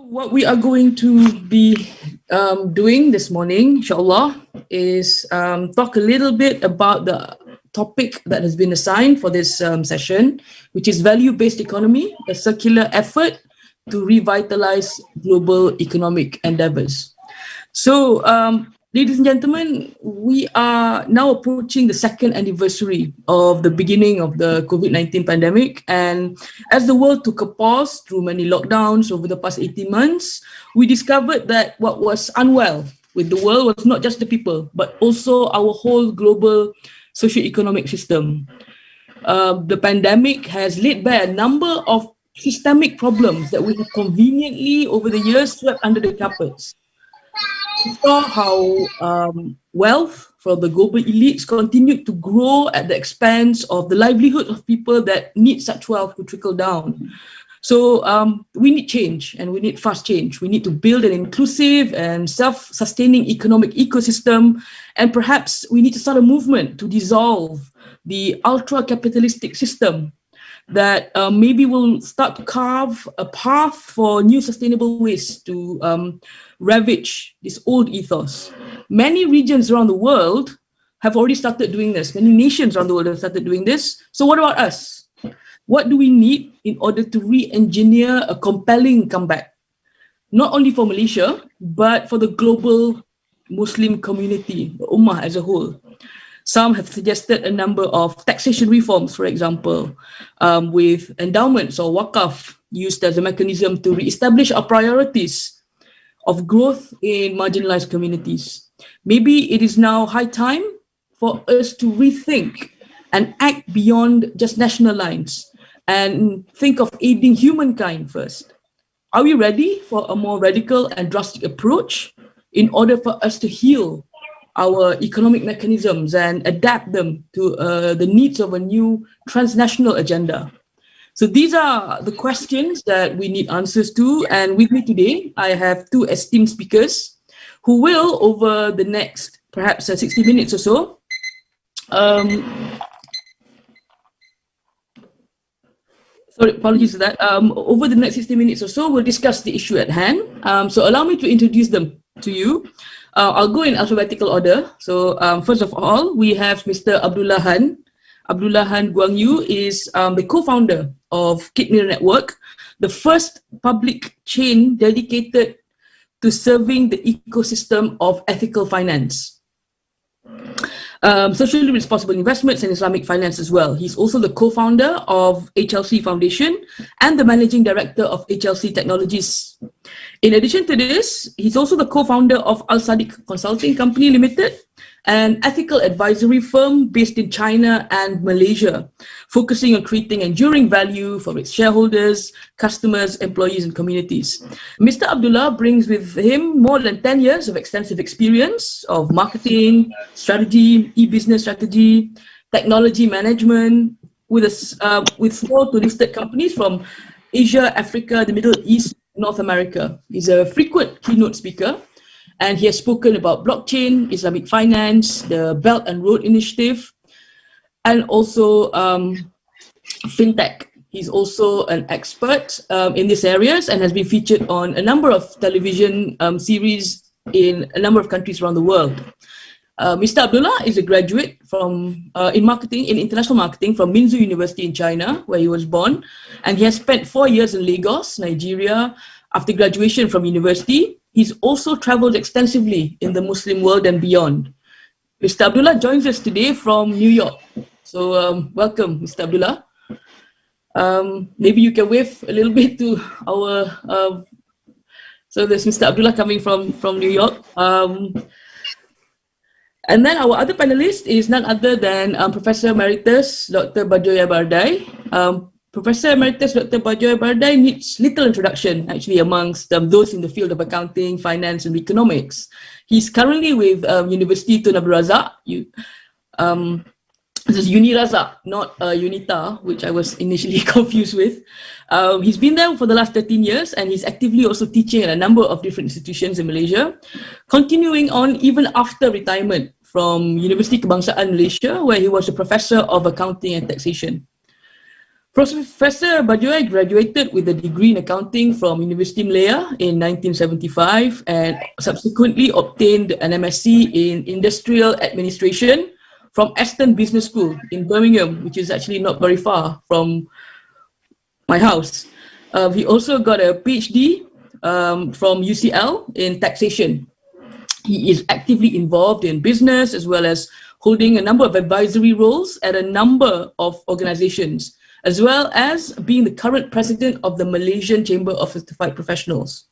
What we are going to be doing this morning, inshallah, is talk a little bit about the topic that has been assigned for this session, which is value-based economy, a circular effort to revitalize global economic endeavors. So, ladies and gentlemen, we are now approaching the second anniversary of the beginning of the COVID-19 pandemic. And as the world took a pause through many lockdowns over the past 18 months, we discovered that what was unwell with the world was not just the people, but also our whole global socio-economic system. The pandemic has laid bare a number of systemic problems that we have conveniently over the years swept under the carpets. We saw how wealth for the global elites continued to grow at the expense of the livelihood of people that need such wealth to trickle down. So we need change, and we need fast change. We need to build an inclusive and self-sustaining economic ecosystem, and perhaps we need to start a movement to dissolve the ultra-capitalistic system that maybe will start to carve a path for new sustainable ways to ravage this old ethos. Many regions around the world have already started doing this. Many nations around the world have started doing this. So what about us? What do we need in order to re-engineer a compelling comeback? Not only for Malaysia, but for the global Muslim community, the Ummah as a whole. Some have suggested a number of taxation reforms, for example, with endowments or waqaf used as a mechanism to re-establish our priorities of growth in marginalized communities. Maybe it is now high time for us to rethink and act beyond just national lines and think of aiding humankind first. Are we ready for a more radical and drastic approach in order for us to heal our economic mechanisms and adapt them to the needs of a new transnational agenda? So these are the questions that we need answers to. And with me today, I have two esteemed speakers who will, over the next perhaps 60 minutes or so, sorry, apologies for that. Over the next 60 minutes or so, we'll discuss the issue at hand. So allow me to introduce them to you. I'll go in alphabetical order. So first of all, we have Mr. Abdullah Han. Abdullah Han Guangyu is the co-founder of Qitmeer Network, the first public chain dedicated to serving the ecosystem of ethical finance, socially responsible investments and Islamic finance as well. He's also the co-founder of HLC Foundation and the managing director of HLC Technologies. In addition to this, he's also the co-founder of Al Sadiq Consulting Company Limited, an ethical advisory firm based in China and Malaysia, focusing on creating enduring value for its shareholders, customers, employees, and communities. Mr. Abdullah brings with him more than 10 years of extensive experience of marketing, strategy, e-business strategy, technology management, with small to listed companies from Asia, Africa, the Middle East, North America. He's a frequent keynote speaker, and he has spoken about blockchain, Islamic finance, the Belt and Road Initiative, and also fintech. He's also an expert in these areas and has been featured on a number of television series in a number of countries around the world. Mr. Abdullah is a graduate from in international marketing from Minzu University in China, where he was born, and he has spent 4 years in Lagos, Nigeria. After graduation from university, he's also traveled extensively in the Muslim world and beyond. Mr. Abdullah joins us today from New York. So welcome, Mr. Abdullah. Maybe you can wave a little bit to our, so there's Mr. Abdullah coming from New York. And then our other panelist is none other than Professor Emeritus Dr. Barjoyai Bardai. Professor Emeritus Dr. Barjoyai Bardai needs little introduction actually amongst those in the field of accounting, finance and economics. He's currently with University Tun Abdul Razak. This is UNIRAZAK, not UNITA, which I was initially confused with. He's been there for the last 13 years and he's actively also teaching at a number of different institutions in Malaysia, continuing on even after retirement from University Kebangsaan Malaysia, where he was a professor of accounting and taxation. Professor Barjoyai graduated with a degree in accounting from University Malaya in 1975 and subsequently obtained an MSc in industrial administration from Aston Business School in Birmingham, which is actually not very far from my house. He also got a PhD from UCL in taxation. He is actively involved in business as well as holding a number of advisory roles at a number of organizations, as well as being the current president of the Malaysian Chamber of Certified Professionals.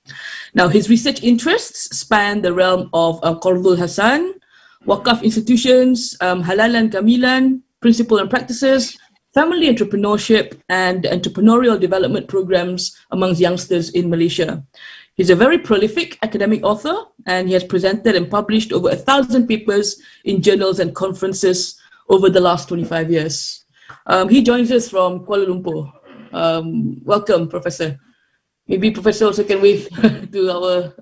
Now, his research interests span the realm of Qardul Hasan, Waqaf institutions, Halalan Kamilan, principle and practices, family entrepreneurship, and entrepreneurial development programs amongst youngsters in Malaysia. He's a very prolific academic author, and he has presented and published over 1,000 papers in journals and conferences over the last 25 years. He joins us from Kuala Lumpur. Welcome, Professor. Maybe Professor also can wave to our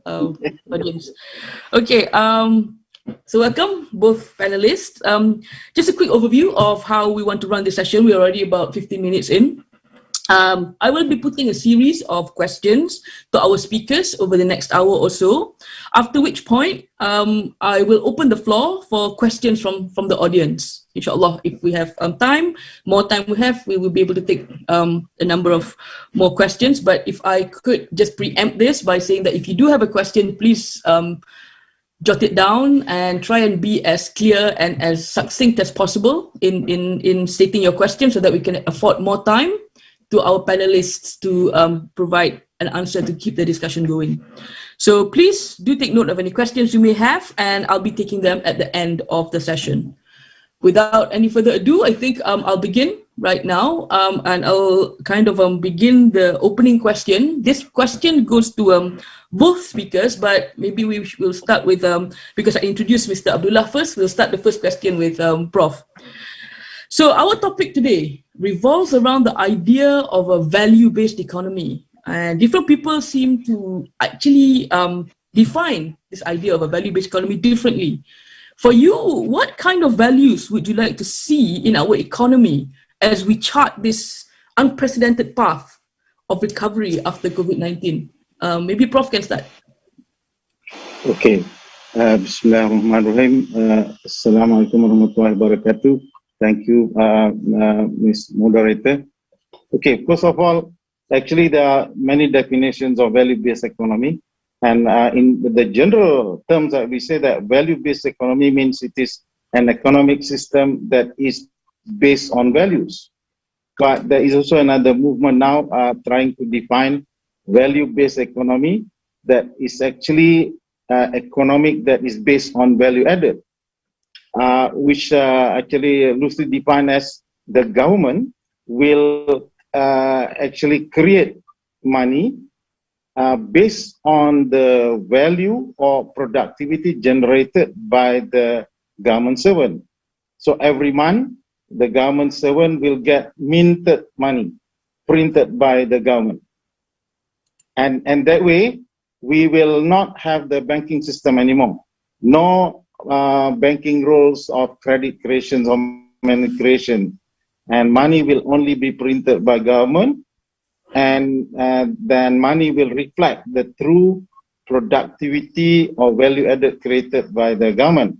audience. Okay, so welcome both panelists. Just a quick overview of how we want to run this session. We're already about 15 minutes in. I will be putting a series of questions to our speakers over the next hour or so, after which point I will open the floor for questions from the audience. Inshallah, if we have more time we have, we will be able to take a number of more questions. But if I could just preempt this by saying that if you do have a question, please jot it down and try and be as clear and as succinct as possible in stating your question so that we can afford more time to our panelists to provide an answer to keep the discussion going. So please do take note of any questions you may have, and I'll be taking them at the end of the session. Without any further ado, I think I'll begin right now, and I'll kind of begin the opening question. This question goes to both speakers, but maybe we will start with, because I introduced Mr. Abdullah first, we'll start the first question with Prof. So our topic today revolves around the idea of a value-based economy. And different people seem to actually define this idea of a value-based economy differently. For you, what kind of values would you like to see in our economy as we chart this unprecedented path of recovery after COVID-19? Maybe Prof can start. Okay. Bismillahirrahmanirrahim. Assalamualaikum warahmatullahi wabarakatuh. Thank you, Ms. Moderator. Okay, first of all, actually there are many definitions of value-based economy. And in the general terms that we say that value-based economy means it is an economic system that is based on values. But there is also another movement now trying to define value-based economy that is actually economic that is based on value added. Which actually loosely defined as the government will actually create money based on the value or productivity generated by the government servant. So every month, the government servant will get minted money printed by the government. And that way, we will not have the banking system anymore. No banking rules of credit creations or money creation, and money will only be printed by government, and then money will reflect the true productivity or value added created by the government.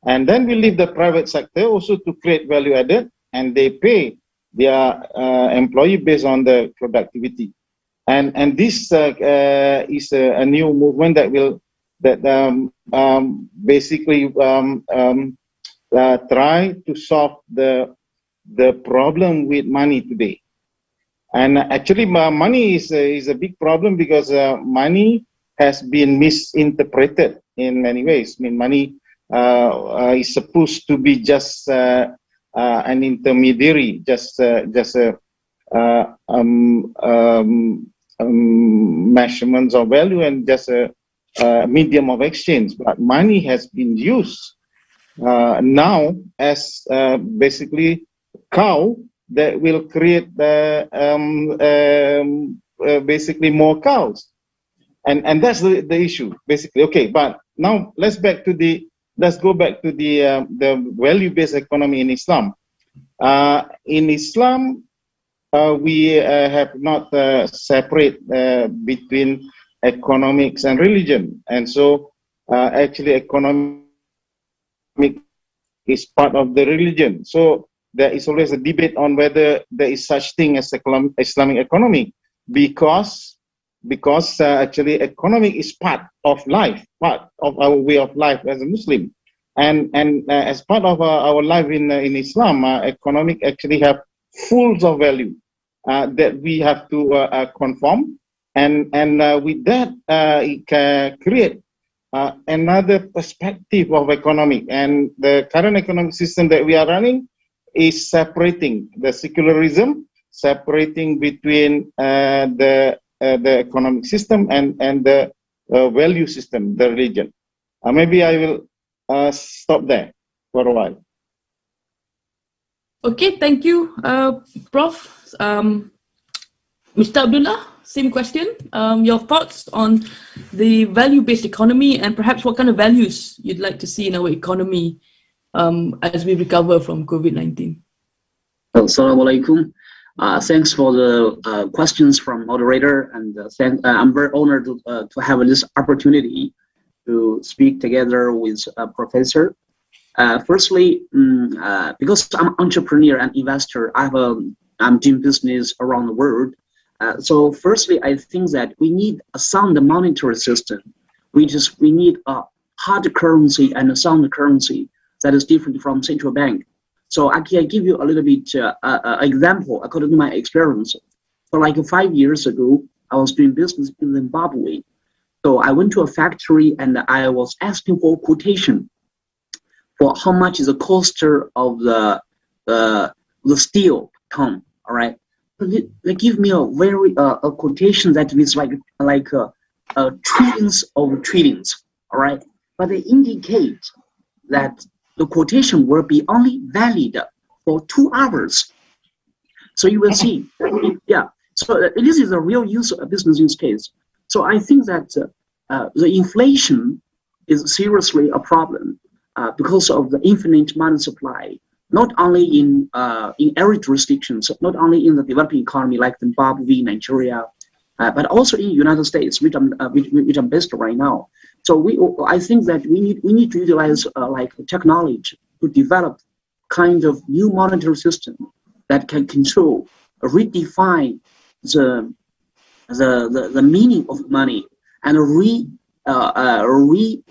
And then we leave the private sector also to create value added, and they pay their employee based on the productivity. And this is a new movement that will basically try to solve the problem with money today. And actually money is a big problem because money has been misinterpreted in many ways. I mean, money is supposed to be just an intermediary, just a measurements of value and just a medium of exchange. But money has been used now as basically cow that will create basically more cows, and that's the issue basically. Okay, but now let's go back to the value-based economy in Islam. In Islam, we have not separate between economics and religion, and so actually economic is part of the religion. So there is always a debate on whether there is such thing as Islamic economy, because actually economic is part of life, part of our way of life as a Muslim, and as part of our life in Islam, economic actually have full of value that we have to conform, and with that it can create another perspective of economic. And the current economic system that we are running is separating the secularism, separating between the economic system and the value system, the religion. Maybe I will stop there for a while. Okay, thank you, Prof. Mr. Abdullah, same question. Your thoughts on the value-based economy, and perhaps what kind of values you'd like to see in our economy as we recover from COVID-19. Assalamu alaikum. Thanks for the questions from moderator, and I'm very honored to have this opportunity to speak together with a professor. Firstly, because I'm an entrepreneur and investor, I'm doing business around the world. So firstly, I think that we need a sound monetary system. We need a hard currency and a sound currency that is different from central bank. So I can give you a little bit example according to my experience. So like 5 years ago, I was doing business in Zimbabwe. So I went to a factory and I was asking for quotation for how much is the cost of the steel ton. All right, they give me a very a quotation that is like trillions of trillions. All right, but they indicate that the quotation will be only valid for 2 hours. So you will see, yeah. So this is a real business use case. So I think that the inflation is seriously a problem because of the infinite money supply, not only in arid jurisdictions, not only in the developing economy like Zimbabwe, Nigeria, but also in the United States, which I'm based right now. So I think that we need to utilize like technology to develop kind of new monetary system that can control, redefine the meaning of money, and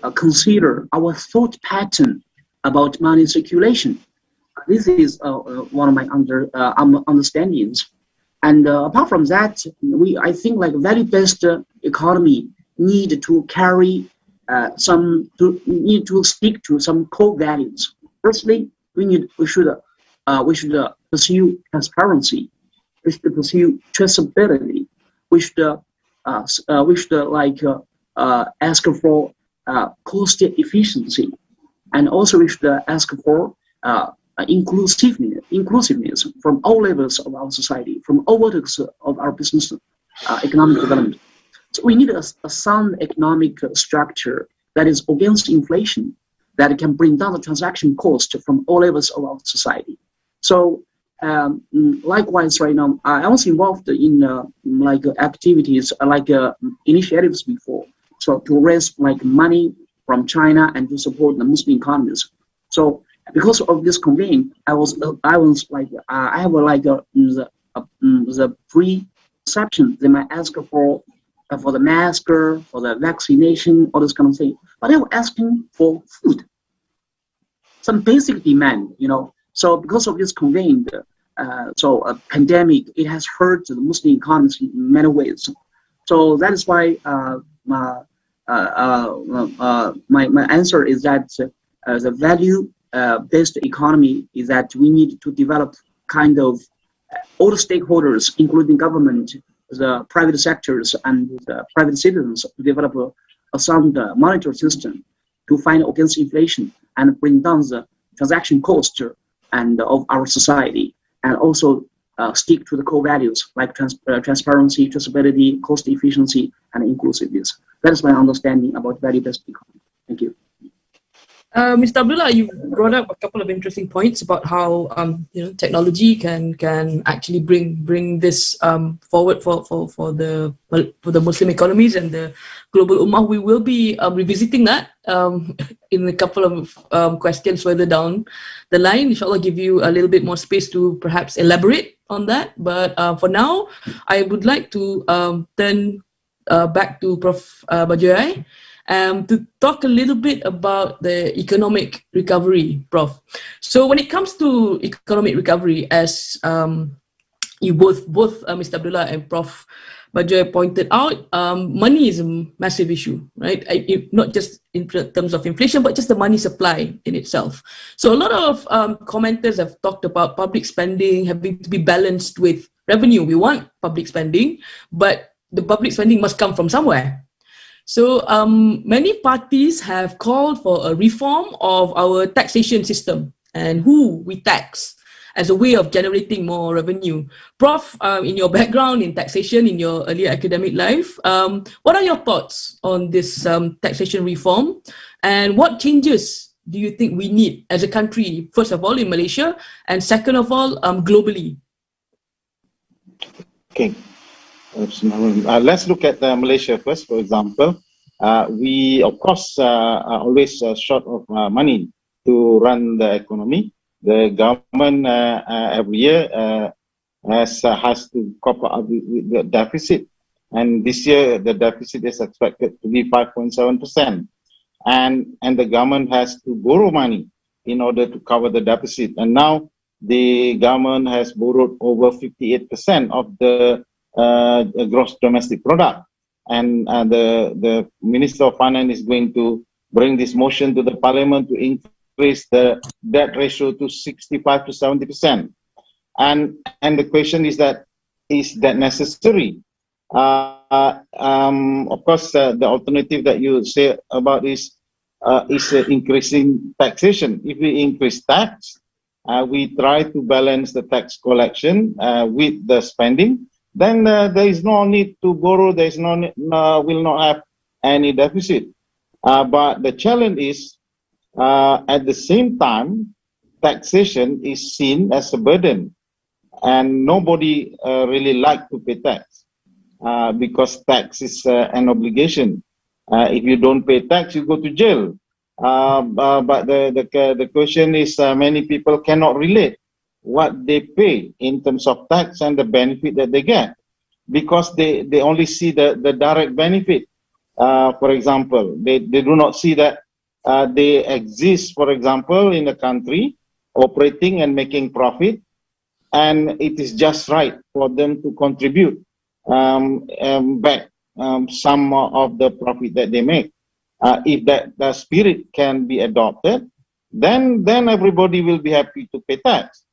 reconsider our thought pattern about money circulation. This is one of my understandings. And apart from that, I think like value-based economy need to carry need to stick to some core values. Firstly, we should pursue transparency. We should pursue traceability. We should ask for cost efficiency, and also we should ask for inclusiveness from all levels of our society, from all verticals of our business economic development. So we need a sound economic structure that is against inflation, that can bring down the transaction cost from all levels of our society. So likewise, right now, I was involved in activities, initiatives before. So to raise like money from China and to support the Muslim economies. So because of this campaign, I have the preception. They might ask for the mask, for the vaccination, all this kind of thing. But they were asking for food, some basic demand, you know. So because of this campaign, a pandemic, it has hurt the Muslim economies in many ways. So that is why my answer is that the value-based economy is that we need to develop kind of all the stakeholders, including government, the private sectors, and the private citizens, to develop a sound monetary system to fight against inflation and bring down the transaction cost and of our society, and also stick to the core values like transparency, traceability, cost efficiency, and inclusiveness. That is my understanding about value-based economy. Thank you. Mr. Abdullah, you brought up a couple of interesting points about how technology can actually bring this forward for the Muslim economies and the global ummah. We will be revisiting that in a couple of questions further down the line. Inshallah, give you a little bit more space to perhaps elaborate on that. But for now, I would like to turn back to Prof. Barjoyai. To talk a little bit about the economic recovery, Prof. So when it comes to economic recovery, as you both Mr. Abdullah and Prof. Barjoyai pointed out, money is a massive issue, right? Not just in terms of inflation, but just the money supply in itself. So a lot of commenters have talked about public spending having to be balanced with revenue. We want public spending, but the public spending must come from somewhere. So many parties have called for a reform of our taxation system and who we tax as a way of generating more revenue. Prof, in your background in taxation, in your earlier academic life, what are your thoughts on this taxation reform, and what changes do you think we need as a country, first of all in Malaysia, and second of all globally? Okay. Let's look at Malaysia first, for example. We, of course, are always short of money to run the economy. The government every year has to cope up with the deficit. And this year, the deficit is expected to be 5.7%. And the government has to borrow money in order to cover the deficit. And now the government has borrowed over 58% of the gross domestic product, and the Minister of Finance is going to bring this motion to the Parliament to increase the debt ratio to 65 to 70%. And the question is that necessary? Of course, the alternative that you say about is increasing taxation. If we increase tax, we try to balance the tax collection with the spending. Then there is no need to borrow. There is will not have any deficit. But the challenge is, at the same time, taxation is seen as a burden, and nobody really like to pay tax because tax is an obligation. If you don't pay tax, you go to jail. But the question is, many people cannot relate what they pay in terms of tax and the benefit that they get, because they only see the direct benefit. For example, they do not see that they exist, for example, in a country operating and making profit, and it is just right for them to contribute back some of the profit that they make. If the spirit can be adopted, then everybody will be happy to pay tax.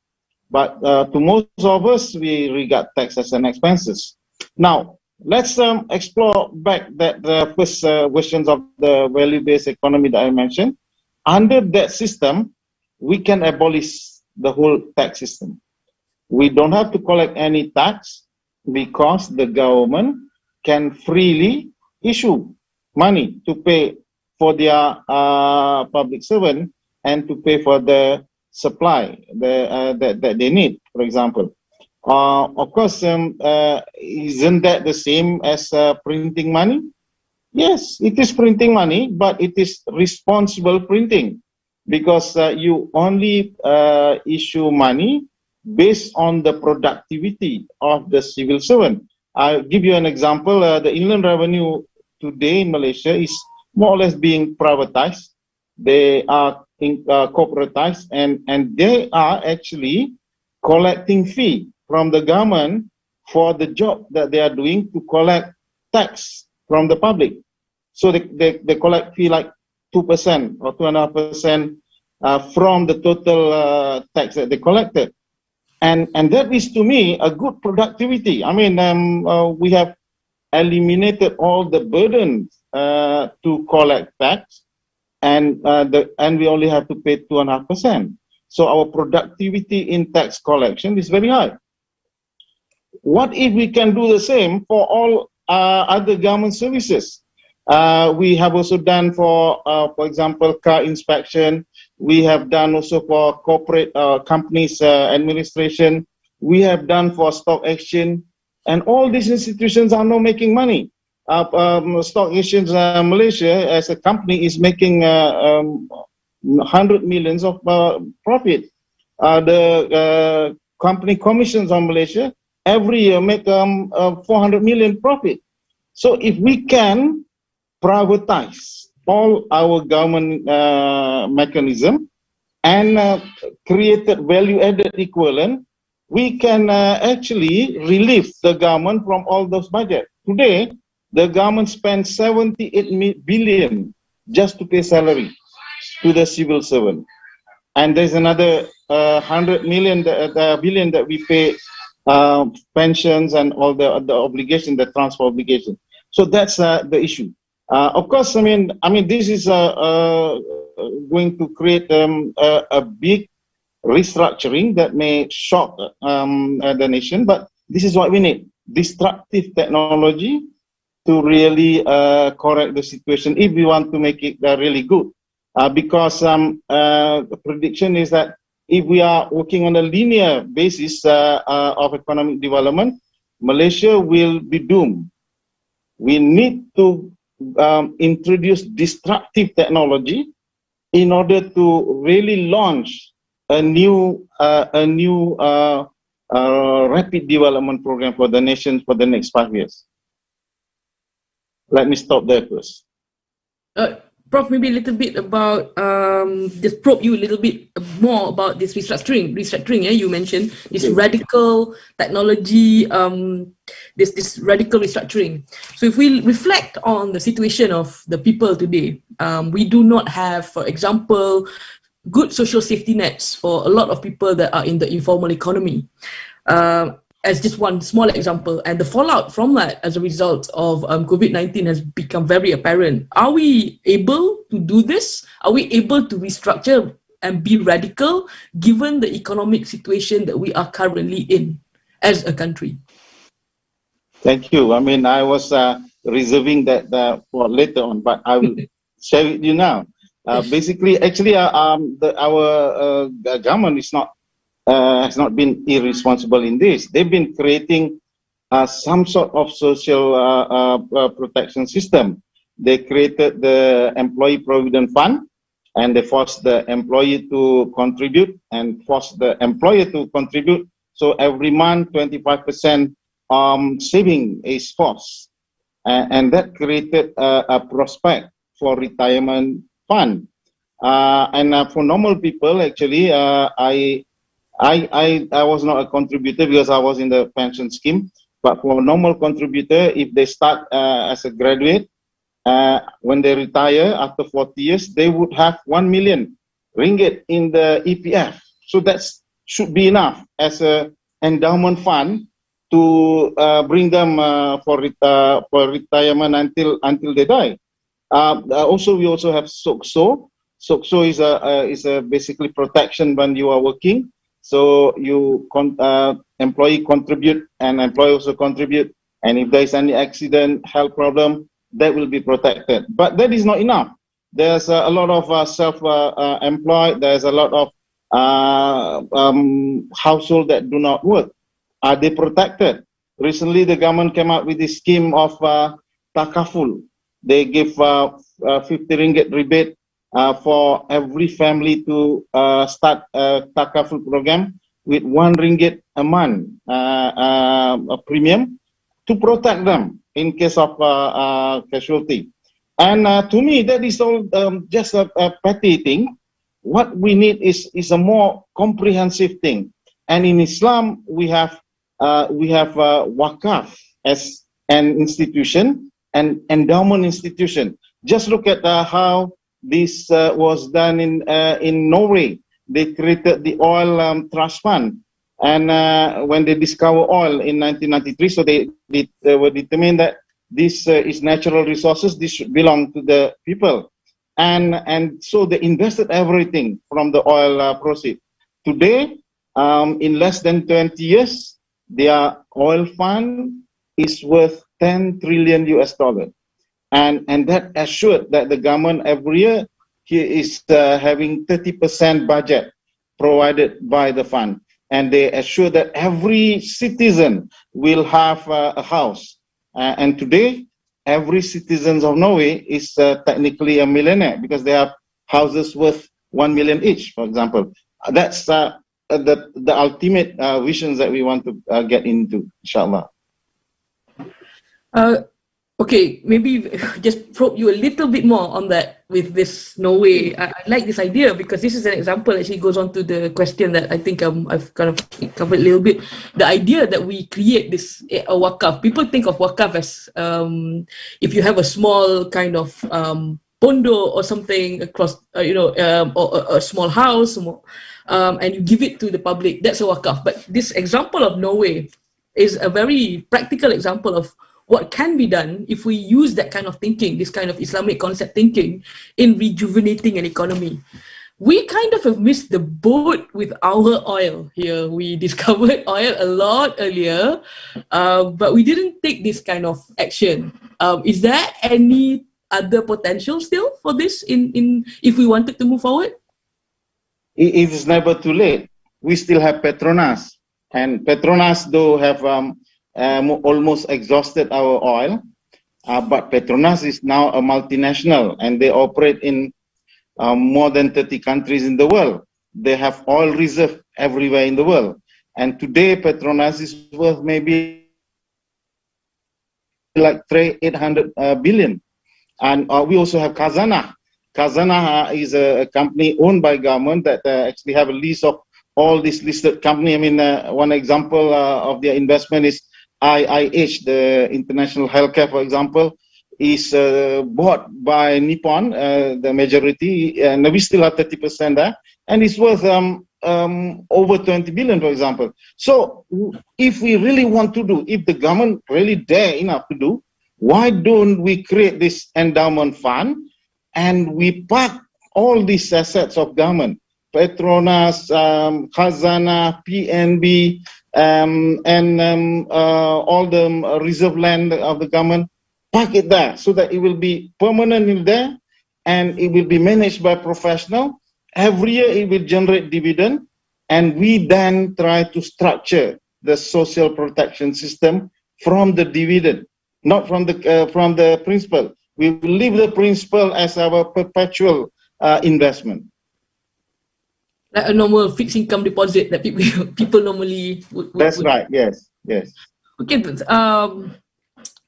But to most of us, we regard tax as an expenses. Now, let's explore back the first questions of the value-based economy that I mentioned. Under that system, we can abolish the whole tax system. We don't have to collect any tax because the government can freely issue money to pay for their public servant and to pay for the supply that they need, for example. Of course, isn't that the same as printing money? Yes, it is printing money, but it is responsible printing, because you only issue money based on the productivity of the civil servant. I'll give you an example. The inland revenue today in Malaysia is more or less being privatized. They are corporatized, and they are actually collecting fee from the government for the job that they are doing to collect tax from the public. So they collect fee like 2% or 2.5% from the total tax that they collected. And that is, to me, a good productivity. I mean, we have eliminated all the burdens to collect tax, and we only have to pay 2.5%. So our productivity in tax collection is very high. What if we can do the same for all other government services? We have also done for example, car inspection. We have done also for corporate companies administration. We have done for stock exchange, and all these institutions are now making money. Stock Exchange Malaysia as a company is making 100 millions of profit. The company commissions on Malaysia every year make 400 million profit. So if we can privatize all our government mechanism and created value-added equivalent, we can actually relieve the government from all those budgets. Today, the government spends 78 billion just to pay salary to the civil servant. And there's another 100 billion that we pay pensions and all the obligation, the transfer obligation. So that's the issue. Of course, I mean, this is going to create a big restructuring that may shock the nation, but this is what we need: destructive technology to really correct the situation if we want to make it really good. Because the prediction is that if we are working on a linear basis of economic development, Malaysia will be doomed. We need to introduce destructive technology in order to really launch a new rapid development program for the nation for the next 5 years. Let me stop there first. Prof, maybe a little bit about, just probe you a little bit more about this restructuring, yeah, you mentioned this radical technology, this radical restructuring. So if we reflect on the situation of the people today, we do not have, for example, good social safety nets for a lot of people that are in the informal economy. As just one small example, and the fallout from that as a result of COVID-19 has become very apparent. Are we able to do this? Are we able to restructure and be radical given the economic situation that we are currently in as a country? Thank you. I mean, I was reserving that for later on, but I will share with you now. Basically, actually, our government is not has not been irresponsible in this. They've been creating some sort of social protection system. They created the Employee Provident Fund, and they forced the employee to contribute and forced the employer to contribute. So every month, 25% saving is forced. And that created a prospect for retirement fund. And for normal people, actually, I was not a contributor because I was in the pension scheme. But for a normal contributor, if they start as a graduate, when they retire after 40 years, they would have 1 million ringgit in the EPF. So that should be enough as an endowment fund to bring them for retirement until they die. Also, we also have SOCSO. SOCSO is a basically protection when you are working. So you employee contribute and employee also contribute, and if there is any accident, health problem, that will be protected. But that is not enough. There's a lot of self-employed. There's a lot of household that do not work. Are they protected? Recently, the government came out with this scheme of takaful. They give 50 ringgit rebate for every family to start a takaful program with 1 ringgit a month a premium to protect them in case of casualty. And to me, that is all just a petty thing. What we need is a more comprehensive thing. And in Islam, we have wakaf as an institution, an endowment institution. Just look at how this was done in Norway. They created the oil trust fund, and when they discovered oil in 1993, so they were determined that this is natural resources. This should belong to the people, and so they invested everything from the oil proceeds. Today, in less than 20 years, their oil fund is worth $10 trillion. and that assured that the government every year here is having 30% budget provided by the fund, and they assure that every citizen will have a house. And today, every citizen of Norway is technically a millionaire because they have houses worth 1 million each, for example. That's the ultimate visions that we want to get into, inshallah. Okay, maybe just probe you a little bit more on that with this Norway. I like this idea because this is an example, actually goes on to the question that I think I've kind of covered a little bit. The idea that we create this a wakaf. People think of wakaf as if you have a small kind of pondo or something across, or a small house, and you give it to the public. That's a wakaf. But this example of Norway is a very practical example of what can be done if we use that kind of thinking, this kind of Islamic concept thinking, in rejuvenating an economy. We kind of have missed the boat with our oil here. We discovered oil a lot earlier, but we didn't take this kind of action. Is there any other potential still for this in if we wanted to move forward? It is never too late. We still have Petronas, and Petronas though have almost exhausted our oil, but Petronas is now a multinational and they operate in more than 30 countries in the world. They have oil reserve everywhere in the world, and today Petronas is worth maybe like 800 billion. And we also have Khazanah. Khazanah is a company owned by government that actually have a list of all these listed company. I mean, one example of their investment is IIH, the International Healthcare, for example, is bought by Nippon, the majority, and we still have 30% there, and it's worth over 20 billion, for example. So if we really want to do, if the government really dare enough to do, why don't we create this endowment fund and we park all these assets of government, Petronas, Khazanah, PNB, and all the reserve land of the government, park it there so that it will be permanently there and it will be managed by professional. Every year it will generate dividend, and we then try to structure the social protection system from the dividend, not from the principal. We will leave the principal as our perpetual investment. Like a normal fixed income deposit that people normally would. That's right. Yes. Yes. Okay.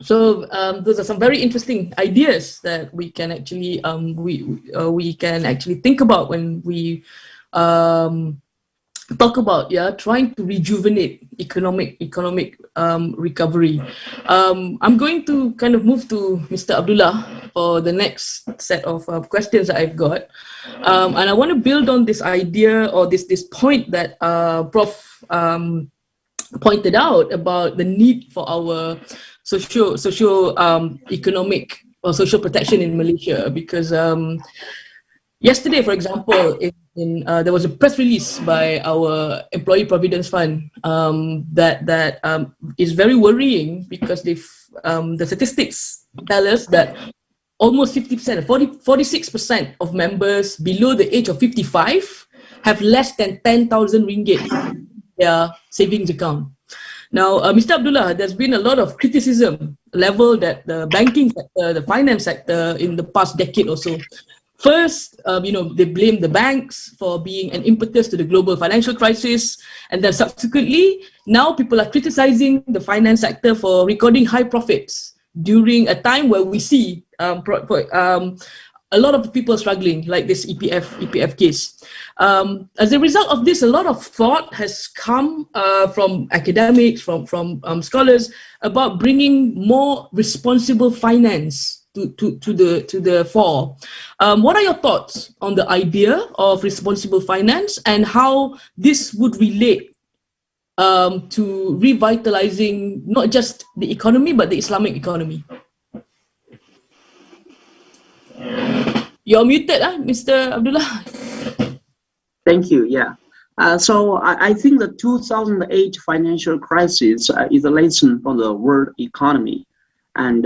So those are some very interesting ideas that we can actually we can actually think about when we talk about trying to rejuvenate economic recovery. I'm going to kind of move to Mr. Abdullah for the next set of questions that I've got, and I want to build on this idea or this point that Prof pointed out about the need for our economic or social protection in Malaysia, because yesterday, for example, there was a press release by our Employee Providence Fund that is very worrying, because the statistics tell us that almost 50%, 46% of members below the age of 55 have less than 10,000 ringgit in their savings account. Now, Mr. Abdullah, there's been a lot of criticism leveled at the banking sector, the finance sector in the past decade or so. First, they blame the banks for being an impetus to the global financial crisis, and then subsequently, now people are criticizing the finance sector for recording high profits during a time where we see a lot of people struggling, like this EPF case. As a result of this, a lot of thought has come from academics, from scholars, about bringing more responsible finance to the fore. What are your thoughts on the idea of responsible finance and how this would relate to revitalizing not just the economy but the Islamic economy? You're muted, Mr. Abdullah. Thank you. Yeah. So I think the 2008 financial crisis is a lesson for the world economy. And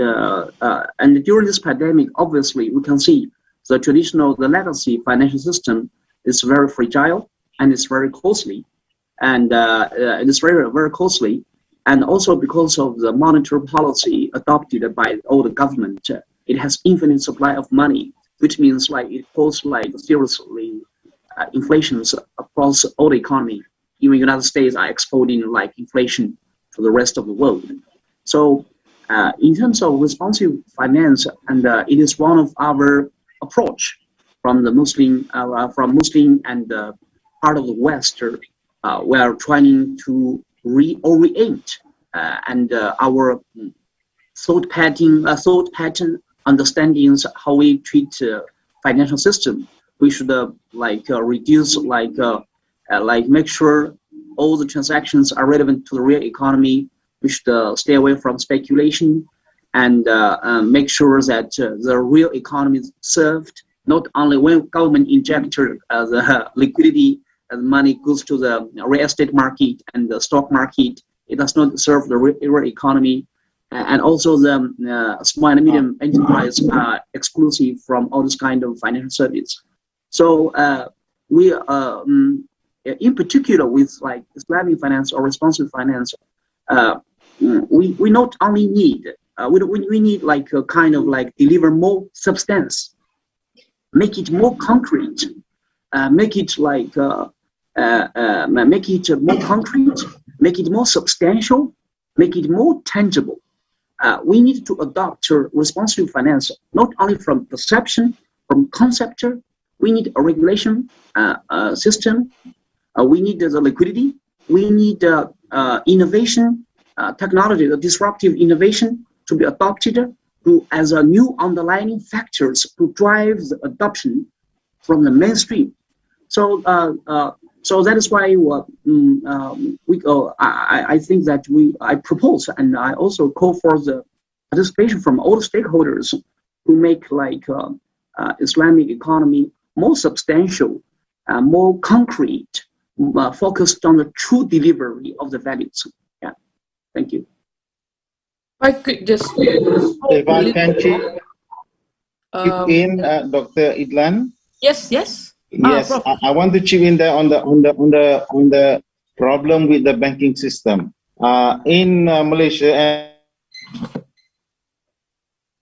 during this pandemic, obviously, we can see the legacy financial system is very fragile and it's very costly, and it's very costly. And also because of the monetary policy adopted by all the government, it has infinite supply of money, which means like it causes like seriously inflations across all the economy. Even United States are exporting like inflation to the rest of the world. So in terms of responsive finance, and it is one of our approach from the Muslim and part of the West. We are trying to reorient our thought pattern understandings how we treat financial system. We should reduce make sure all the transactions are relevant to the real economy. We should stay away from speculation and make sure that the real economy is served not only when government injects the liquidity and money goes to the real estate market and the stock market. It does not serve the real economy, and also the small and medium enterprise are exclusive from all this kind of financial service. So we in particular with like Islamic finance or responsive finance, we not only need we need like a kind of like deliver more substance, make it more concrete, make it like make it more concrete, make it more substantial, make it more tangible. We need to adopt responsive finance not only from perception, from concept. We need a regulation system. We need the liquidity. We need innovation, technology, the disruptive innovation to be adopted as a new underlying factors to drive the adoption from the mainstream. So, so that is why I think that I propose and I also call for the participation from all the stakeholders to make like Islamic economy more substantial, more concrete, focused on the true delivery of the values. Yeah, thank you. I could just if I can chip in, Dr. Idlan. Yes. Yes, I want to chip in there on the problem with the banking system in Malaysia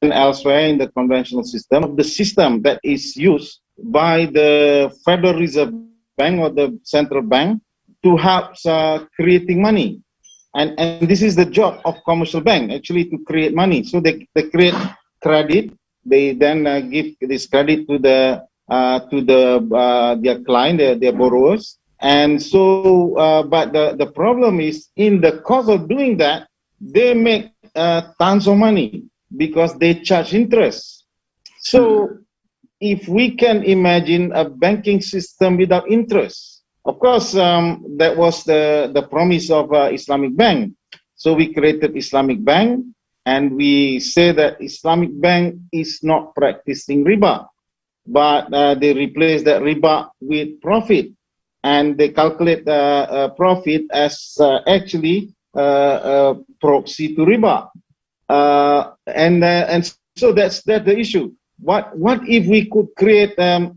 and elsewhere in the conventional system. The system that is used by the Federal Reserve Bank or the central bank to help creating money, and this is the job of commercial bank actually to create money. So they create credit. They then give this credit to their client, their borrowers. And so, but the problem is in the course of doing that, they make tons of money because they charge interest. So if we can imagine a banking system without interest, of course, that was the promise of Islamic Bank. So we created Islamic Bank, and we say that Islamic Bank is not practicing riba, but they replace that riba with profit, and they calculate profit as actually proxy to riba, and so that's the issue. What if we could create the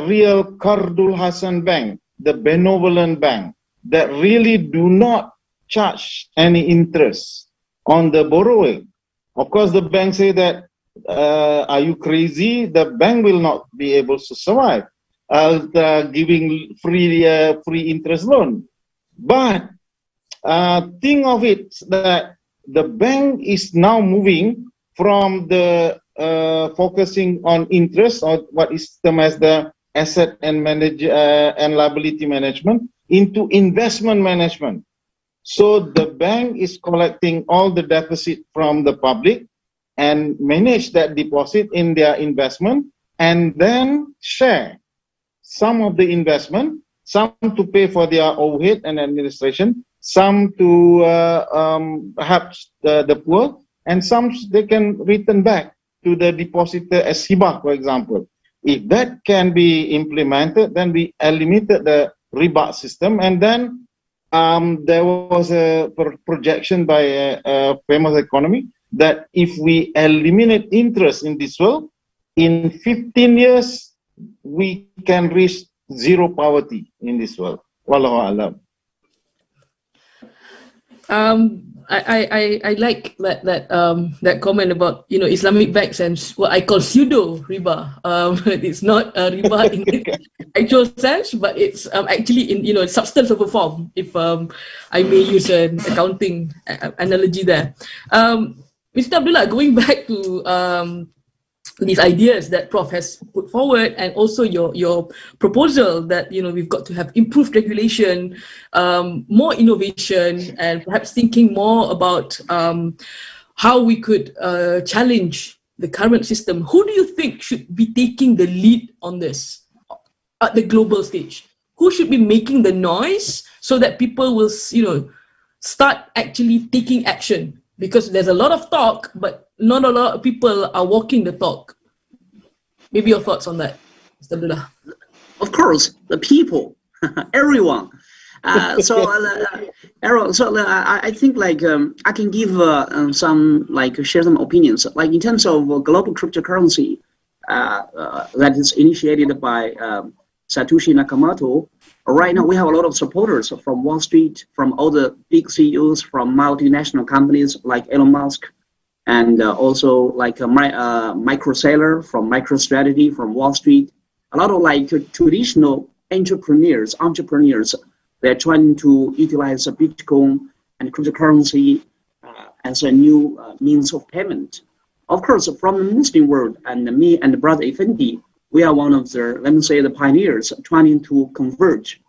real Qardul Hasan Bank, the benevolent bank that really do not charge any interest on the borrowing? Of course, the bank say that, are you crazy? The bank will not be able to survive giving free interest loan. But think of it that the bank is now moving from the focusing on interest, or what is termed as the asset and liability management, into investment management. So the bank is collecting all the deficit from the public and manage that deposit in their investment, and then share some of the investment, some to pay for their overhead and administration, some to help the poor, and some they can return back to the depositor as hibah, for example. If that can be implemented, then we eliminated the riba system. And then there was a projection by a famous economy that if we eliminate interest in this world, in 15 years, we can reach zero poverty in this world. Wallahu alam. I like that comment about Islamic banks and what I call pseudo riba. It's not riba in its actual sense, but it's actually in substance of a form. If I may use an accounting analogy there, Mr. Abdullah, going back to these ideas that Prof has put forward, and also your proposal that we've got to have improved regulation, more innovation, and perhaps thinking more about how we could challenge the current system. Who do you think should be taking the lead on this at the global stage? Who should be making the noise so that people will start actually taking action? Because there's a lot of talk, but not a lot of people are walking the talk. Maybe your thoughts on that, Mr. Abdullah. Of course, the people, everyone. I think I can give share some opinions. Like in terms of global cryptocurrency that is initiated by Satoshi Nakamoto. Right now, we have a lot of supporters from Wall Street, from all the big CEOs, from multinational companies like Elon Musk, and also like Micro Saylor from MicroStrategy from Wall Street. A lot of traditional entrepreneurs, they're trying to utilize Bitcoin and cryptocurrency as a new means of payment. Of course, from the Muslim world, and me and Brother Effendi, we are one of the, let me say, the pioneers trying to converge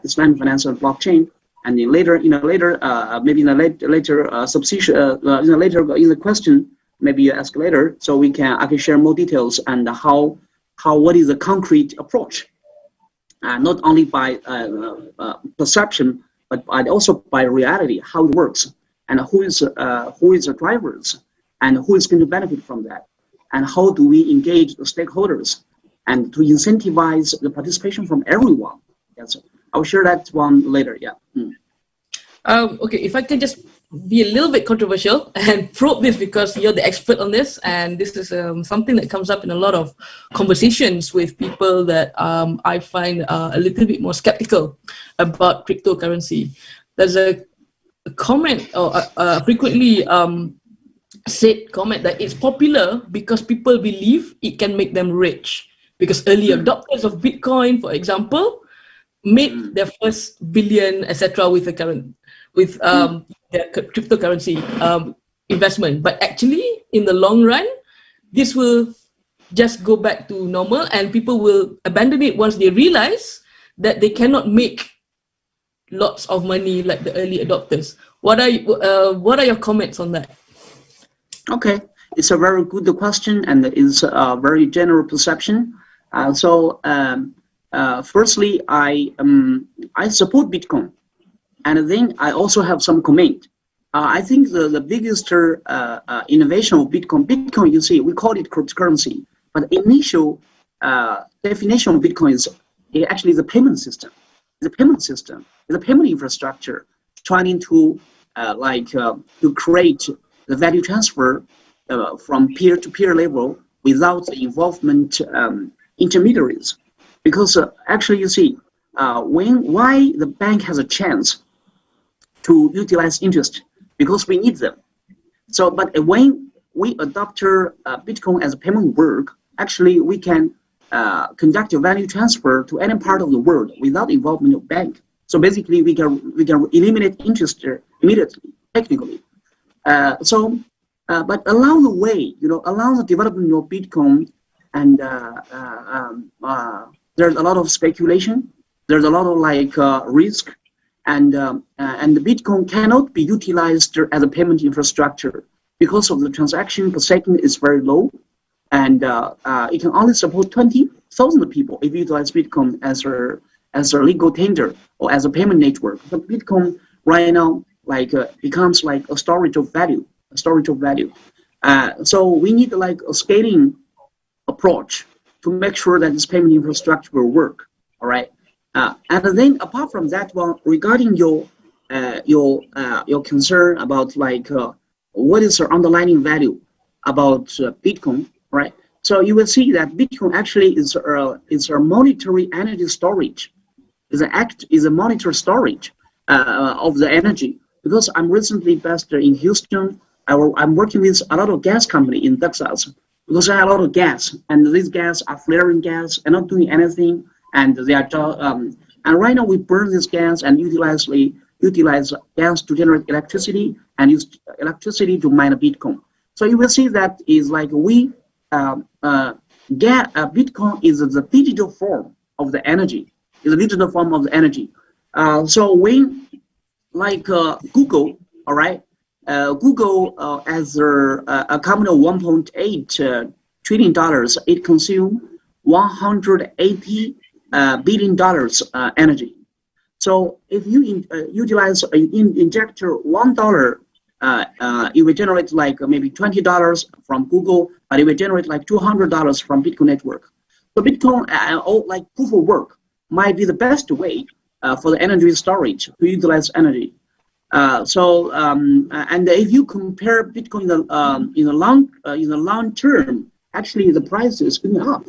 Islamic finance and blockchain. And then later, maybe in the subsequent, in the question, maybe you ask later, so I can share more details and what is the concrete approach, not only by perception, but also by reality, how it works, and who is the drivers, and who is going to benefit from that, and how do we engage the stakeholders, and to incentivize the participation from everyone. Yes, I'll share that one later. Yeah. Okay, if I can just be a little bit controversial and probe this, because you're the expert on this, and this is something that comes up in a lot of conversations with people that I find a little bit more skeptical about cryptocurrency. There's a comment, or frequently said comment, that it's popular because people believe it can make them rich. Because early adopters of Bitcoin, for example, made their first billion, etc., with their cryptocurrency investment. But actually, in the long run, this will just go back to normal, and people will abandon it once they realize that they cannot make lots of money like the early adopters. What are your comments on that? Okay, it's a very good question, and it's a very general perception. Firstly, I support Bitcoin, and then I also have some comment. I think the biggest innovation of Bitcoin, you see, we call it cryptocurrency, but the initial definition of Bitcoin is actually the payment system. The payment system, the payment infrastructure, trying to to create the value transfer from peer-to-peer level without the involvement intermediaries. Because actually, you see, why the bank has a chance to utilize interest, because we need them. So, but when we adopt Bitcoin as a payment work, actually we can conduct a value transfer to any part of the world without involvement of bank. So basically, we can eliminate interest immediately, technically. But along the way, along the development of Bitcoin, and there's a lot of speculation. There's a lot of risk, and the Bitcoin cannot be utilized as a payment infrastructure because of the transaction per second is very low, and it can only support 20,000 people if you utilize Bitcoin as a legal tender or as a payment network. But Bitcoin right now becomes like a storage of value, So we need a scaling approach to make sure that this payment infrastructure will work. All right. And then apart from that one, regarding your concern about what is the underlying value about Bitcoin, right? So you will see that Bitcoin actually is a monetary energy storage, is a monetary storage of the energy. Because I'm recently based in Houston, I'm working with a lot of gas company in Texas, because I have a lot of gas, and these gas are flaring gas and not doing anything, and they are and right now we burn this gas and utilize gas to generate electricity and use electricity to mine a Bitcoin. So you will see that is like Bitcoin is the digital form of the energy. Is a digital form of the energy. So when like Google, all right, Google as a company of $1.8 trillion, it consumes $180 billion energy. So if you utilize an injector $1, it will generate like maybe $20 from Google, but it will generate like $200 from Bitcoin network. So Bitcoin, like proof of work, might be the best way for the energy storage to utilize energy. And if you compare Bitcoin in the long term, actually the price is going up.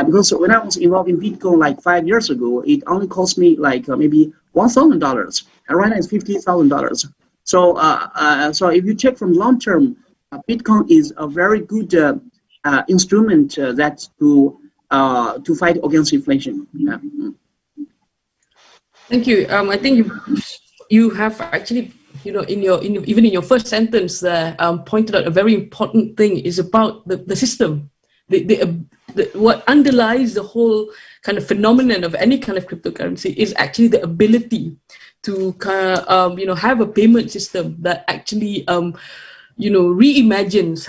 Because when I was involved in Bitcoin like 5 years ago, it only cost me like maybe $1,000, and right now it's $50,000. So if you check from long term, Bitcoin is a very good instrument that to fight against inflation. Yeah. Thank you. I think you have actually, even in your first sentence there, pointed out a very important thing is about the system, what underlies the whole kind of phenomenon of any kind of cryptocurrency is actually the ability to have a payment system that actually reimagines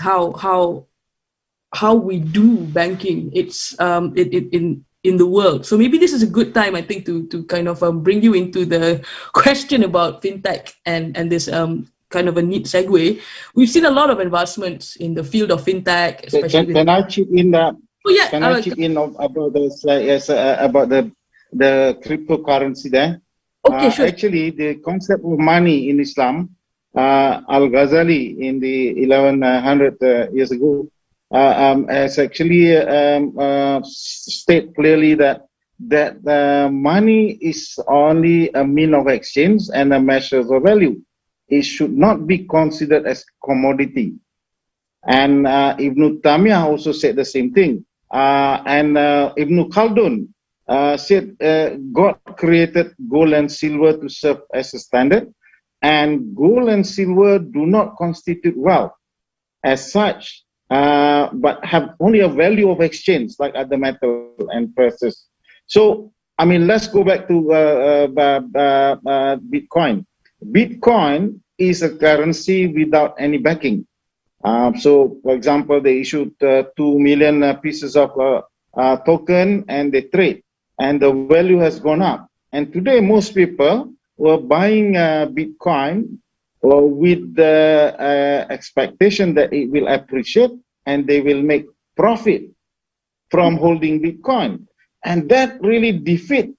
how we do banking. It's in the world. So maybe this is a good time, I think, to kind of bring you into the question about fintech and this kind of a neat segue. We've seen a lot of advancements in the field of fintech, especially. Can I chip in that? Oh yeah. Can I chip in about the cryptocurrency there? Okay, sure. Actually, the concept of money in Islam, Al-Ghazali in the 1100 years ago, has actually state clearly that money is only a mean of exchange and a measure of value. It should not be considered as commodity. And Ibn Taymiyyah also said the same thing. And Ibn Khaldun said God created gold and silver to serve as a standard, and gold and silver do not constitute wealth as such, but have only a value of exchange like other metal and precious. So, I mean, let's go back to Bitcoin. Bitcoin is a currency without any backing. So, for example, they issued 2 million pieces of token and they trade, and the value has gone up. And today, most people were buying Bitcoin with the expectation that it will appreciate and they will make profit from holding Bitcoin. And that really defeats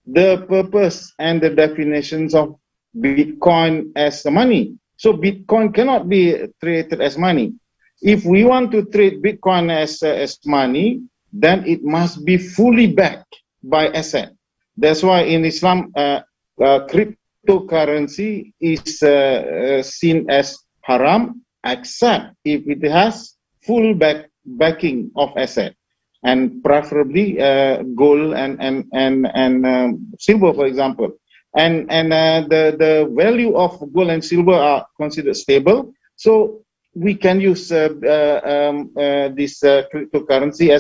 the purpose and the definitions of Bitcoin as money. So Bitcoin cannot be treated as money. If we want to treat Bitcoin as money, then it must be fully backed by asset. That's why in Islam, cryptocurrency is seen as haram, except if it has full backing of asset, and preferably gold and silver, for example. And the value of gold and silver are considered stable, so we can use this cryptocurrency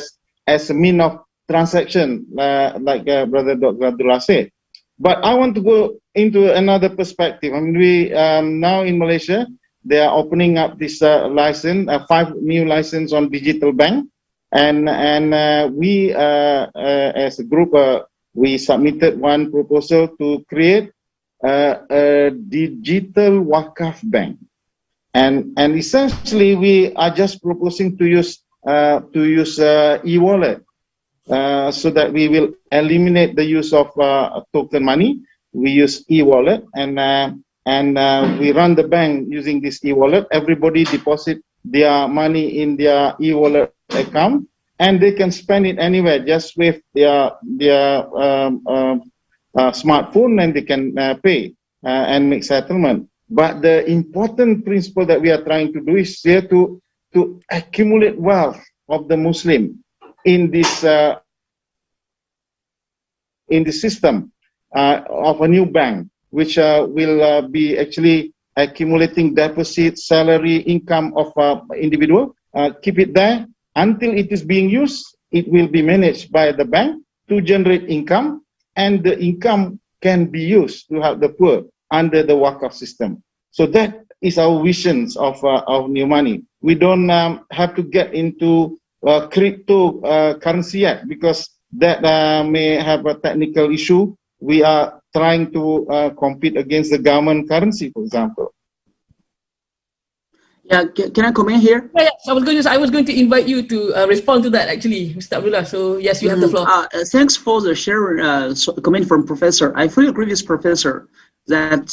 as a mean of transaction, like Brother Dr. Abdullah said. But I want to go into another perspective. I mean, we now in Malaysia, they are opening up this license, 5 new license on digital bank, and we as a group we submitted one proposal to create a digital wakaf bank, and essentially we are just proposing to use e-wallet, so that we will eliminate the use of token money. We use e-wallet, and and we run the bank using this e-wallet. Everybody deposit their money in their e-wallet account, and they can spend it anywhere just with their smartphone, and they can pay and make settlement. But the important principle that we are trying to do is here to accumulate wealth of the Muslim in this system of a new bank, which will be actually accumulating deposit, salary, income of individual. Keep it there until it is being used. It will be managed by the bank to generate income, and the income can be used to help the poor under the Wakaf system. So that is our visions of new money. We don't have to get into cryptocurrency yet, because that may have a technical issue. We are trying to compete against the government currency, for example. Yeah, can I comment here? Yeah, yes. I was going to invite you to respond to that, actually, Mr. Abdullah. So yes, you have the floor. Thanks for the sharing comment from Professor. I fully agree with Professor that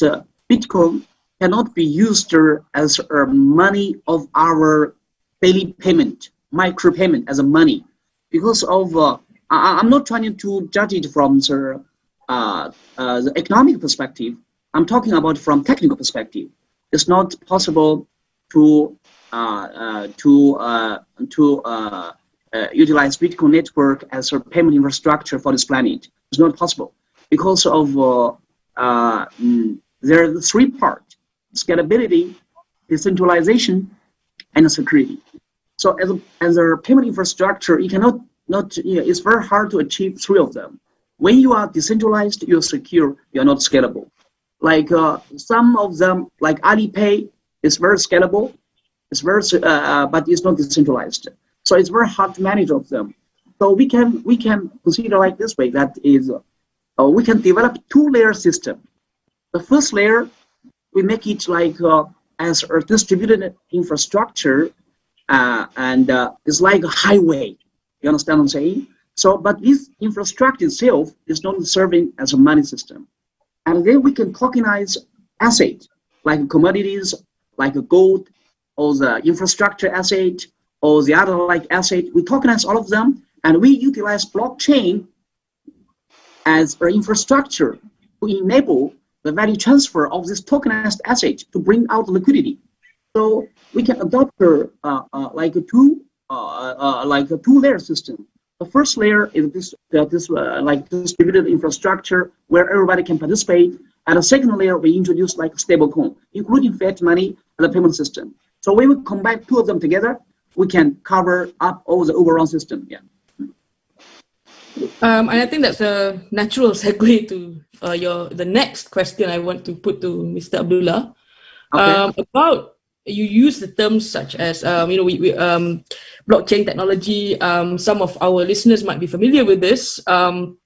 Bitcoin cannot be used as money of our daily payment, micro payment as a money, because of I'm not trying to judge it from the economic perspective. I'm talking about from technical perspective. It's not possible to utilize Bitcoin network as a payment infrastructure for this planet. It's not possible because of there are the three parts: scalability, decentralization, and security. So as a payment infrastructure, you cannot it's very hard to achieve three of them. When you are decentralized, you're secure, you're not scalable. Like some of them, like Alipay, is very scalable, it's very but it's not decentralized. So it's very hard to manage of them. So we can consider like this way, that is we can develop two-layer system. The first layer, we make it like as a distributed infrastructure, and it's like a highway. You understand what I'm saying? So, but this infrastructure itself is not serving as a money system. And then we can tokenize assets like commodities, like gold, or the infrastructure asset, or the other like asset. We tokenize all of them, and we utilize blockchain as an infrastructure to enable the value transfer of this tokenized asset to bring out liquidity. So we can adopt like a two-layer system. The first layer is this like distributed infrastructure where everybody can participate. And the second layer, we introduce like stablecoin, including fiat money and the payment system. So when we combine two of them together, we can cover up all the overall system. Yeah. And I think that's a natural segue to the next question I want to put to Mr. Abdullah. Okay. About, you use the terms such as blockchain technology. Some of our listeners might be familiar with this, but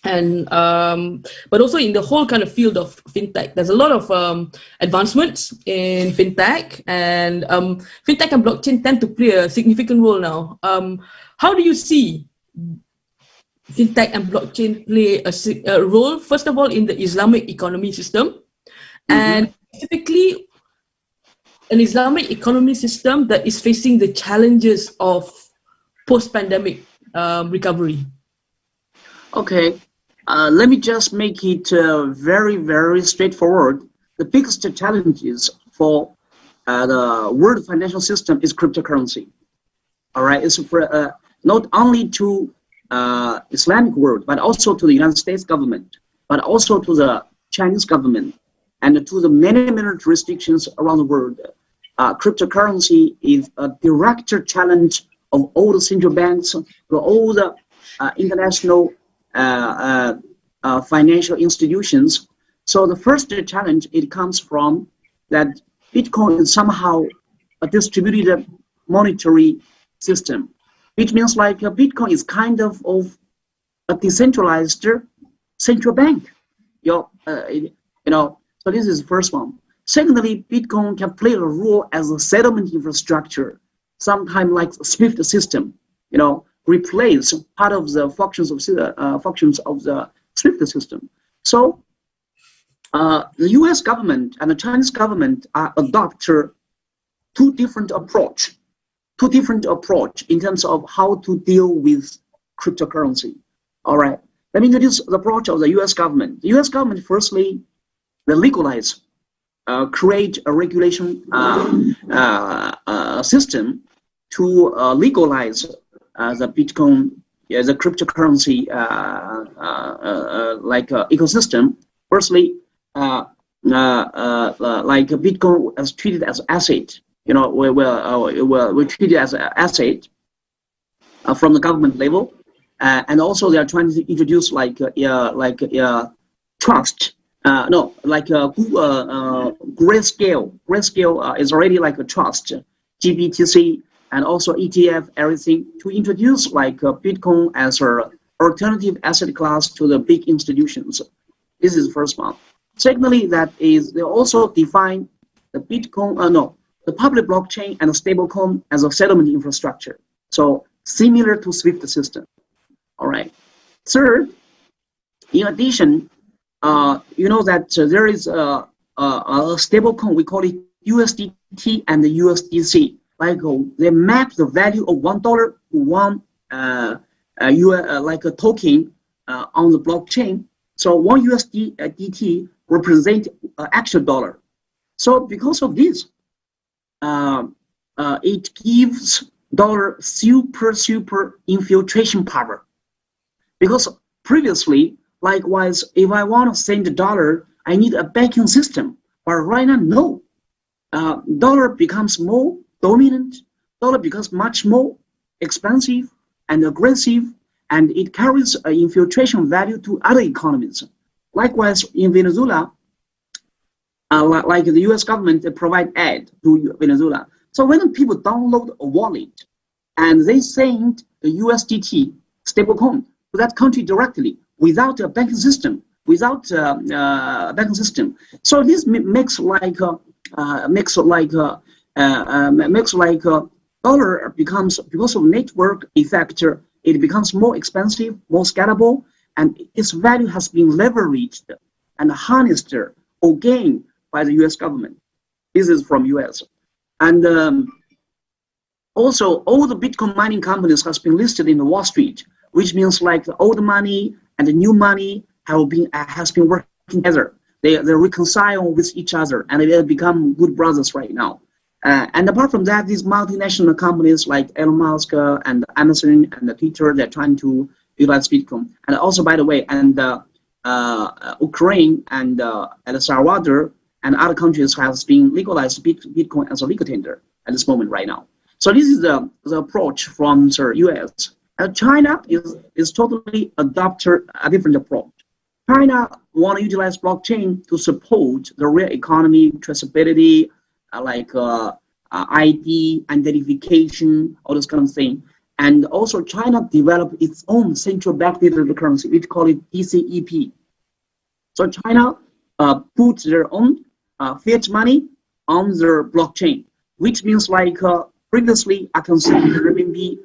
also in the whole kind of field of fintech, there's a lot of advancements in fintech, and fintech and blockchain tend to play a significant role now. How do you see fintech and blockchain play a role, first of all, in the Islamic economy system, and specifically an Islamic economy system that is facing the challenges of post-pandemic recovery? Okay, let me just make it very, very straightforward. The biggest challenges for the world financial system is cryptocurrency. All right, it's for, not only to Islamic world, but also to the United States government, but also to the Chinese government, and to the many jurisdictions around the world. Cryptocurrency is a direct challenge of all the central banks, to all the international financial institutions. So the first challenge, it comes from that Bitcoin is somehow a distributed monetary system, which means like Bitcoin is kind of a decentralized central bank. So this is the first one. Secondly, Bitcoin can play a role as a settlement infrastructure, sometimes like a SWIFT system, replace part of the functions of the SWIFT system. So the U.S. government and the Chinese government adopt two different approach in terms of how to deal with cryptocurrency. All right, let me introduce the approach of the U.S. government. The U.S. government, firstly, they legalize, create a regulation system to legalize the Bitcoin, the cryptocurrency ecosystem. Firstly, like Bitcoin is treated as asset. You know, we treat it as an asset from the government level, and also they are trying to introduce trust. Grayscale. Grayscale is already like a trust, GBTC, and also ETF, everything to introduce like Bitcoin as an alternative asset class to the big institutions. This is the first one. Secondly, that is they also define the Bitcoin, the public blockchain and the stablecoin as a settlement infrastructure. So similar to SWIFT system. All right. Third, in addition, you know that there is a stablecoin, we call it USDT and the USDC. Like they map the value of $1 to one like a token on the blockchain. So one USDT represent actual dollar. So because of this, it gives dollar super infiltration power. Because previously, likewise, if I want to send a dollar, I need a banking system. But right now, no. Dollar becomes more dominant. Dollar becomes much more expensive and aggressive, and it carries an infiltration value to other economies. Likewise, in Venezuela, like the U.S. government, they provide aid to Venezuela. So when people download a wallet and they send the USDT stablecoin to that country directly without a banking system, so this makes dollar becomes, because of network effect, it becomes more expensive, more scalable, and its value has been leveraged and harnessed or gained by the U.S. government. This is from U.S. And also, all the Bitcoin mining companies has been listed in the Wall Street, which means like the old money and the new money has been working together. They reconcile with each other, and they become good brothers right now. And apart from that, these multinational companies like Elon Musk and Amazon and Twitter, they're trying to utilize Bitcoin. And also, by the way, and Ukraine and El Salvador and other countries has been legalized Bitcoin as a legal tender at this moment right now. So this is the approach from the US. And China is totally adopted a different approach. China want to utilize blockchain to support the real economy, traceability, ID, identification, all this kind of thing. And also China developed its own central bank digital currency, which call it DCEP. So China put their own fiat money on their blockchain, which means like previously I can say the renminbi,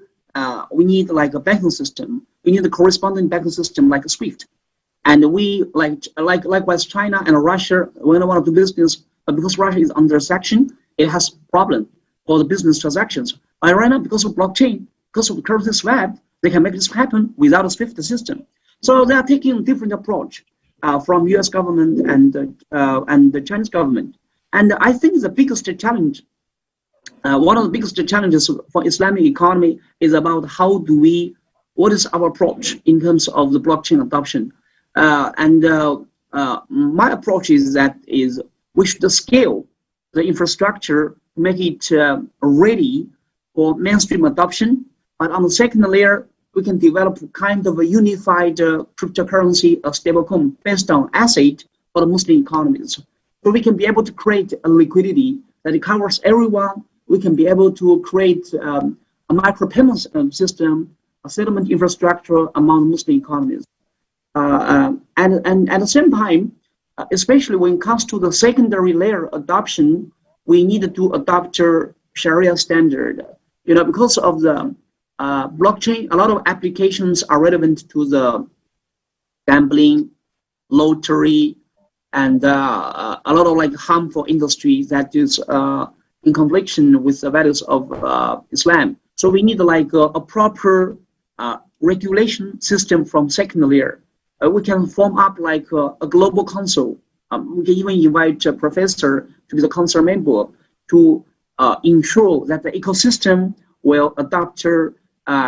we need like a banking system. We need a corresponding banking system like a SWIFT. And we likewise China and Russia, when they want to do business, but because Russia is under sanction, it has problem for the business transactions. But right now, because of blockchain, because of the currency swap, they can make this happen without a SWIFT system. So they are taking a different approach from U.S. government and the Chinese government. And I think the biggest challenge, one of the biggest challenges for Islamic economy is about what is our approach in terms of the blockchain adoption. My approach is we should scale the infrastructure to make it ready for mainstream adoption. But on the second layer, we can develop kind of a unified cryptocurrency, a stablecoin based on asset for the Muslim economies. So we can be able to create a liquidity that covers everyone. We can be able to create a micropayment system, a settlement infrastructure among Muslim economies. And at the same time, especially when it comes to the secondary layer adoption, we need to adopt Sharia standard. You know, because of the blockchain, a lot of applications are relevant to the gambling, lottery, and a lot of like harmful industry that is in confliction with the values of Islam. So we need like a proper regulation system from second layer. We can form up like a global council. We can even invite a professor to be the council member to ensure that the ecosystem will adopt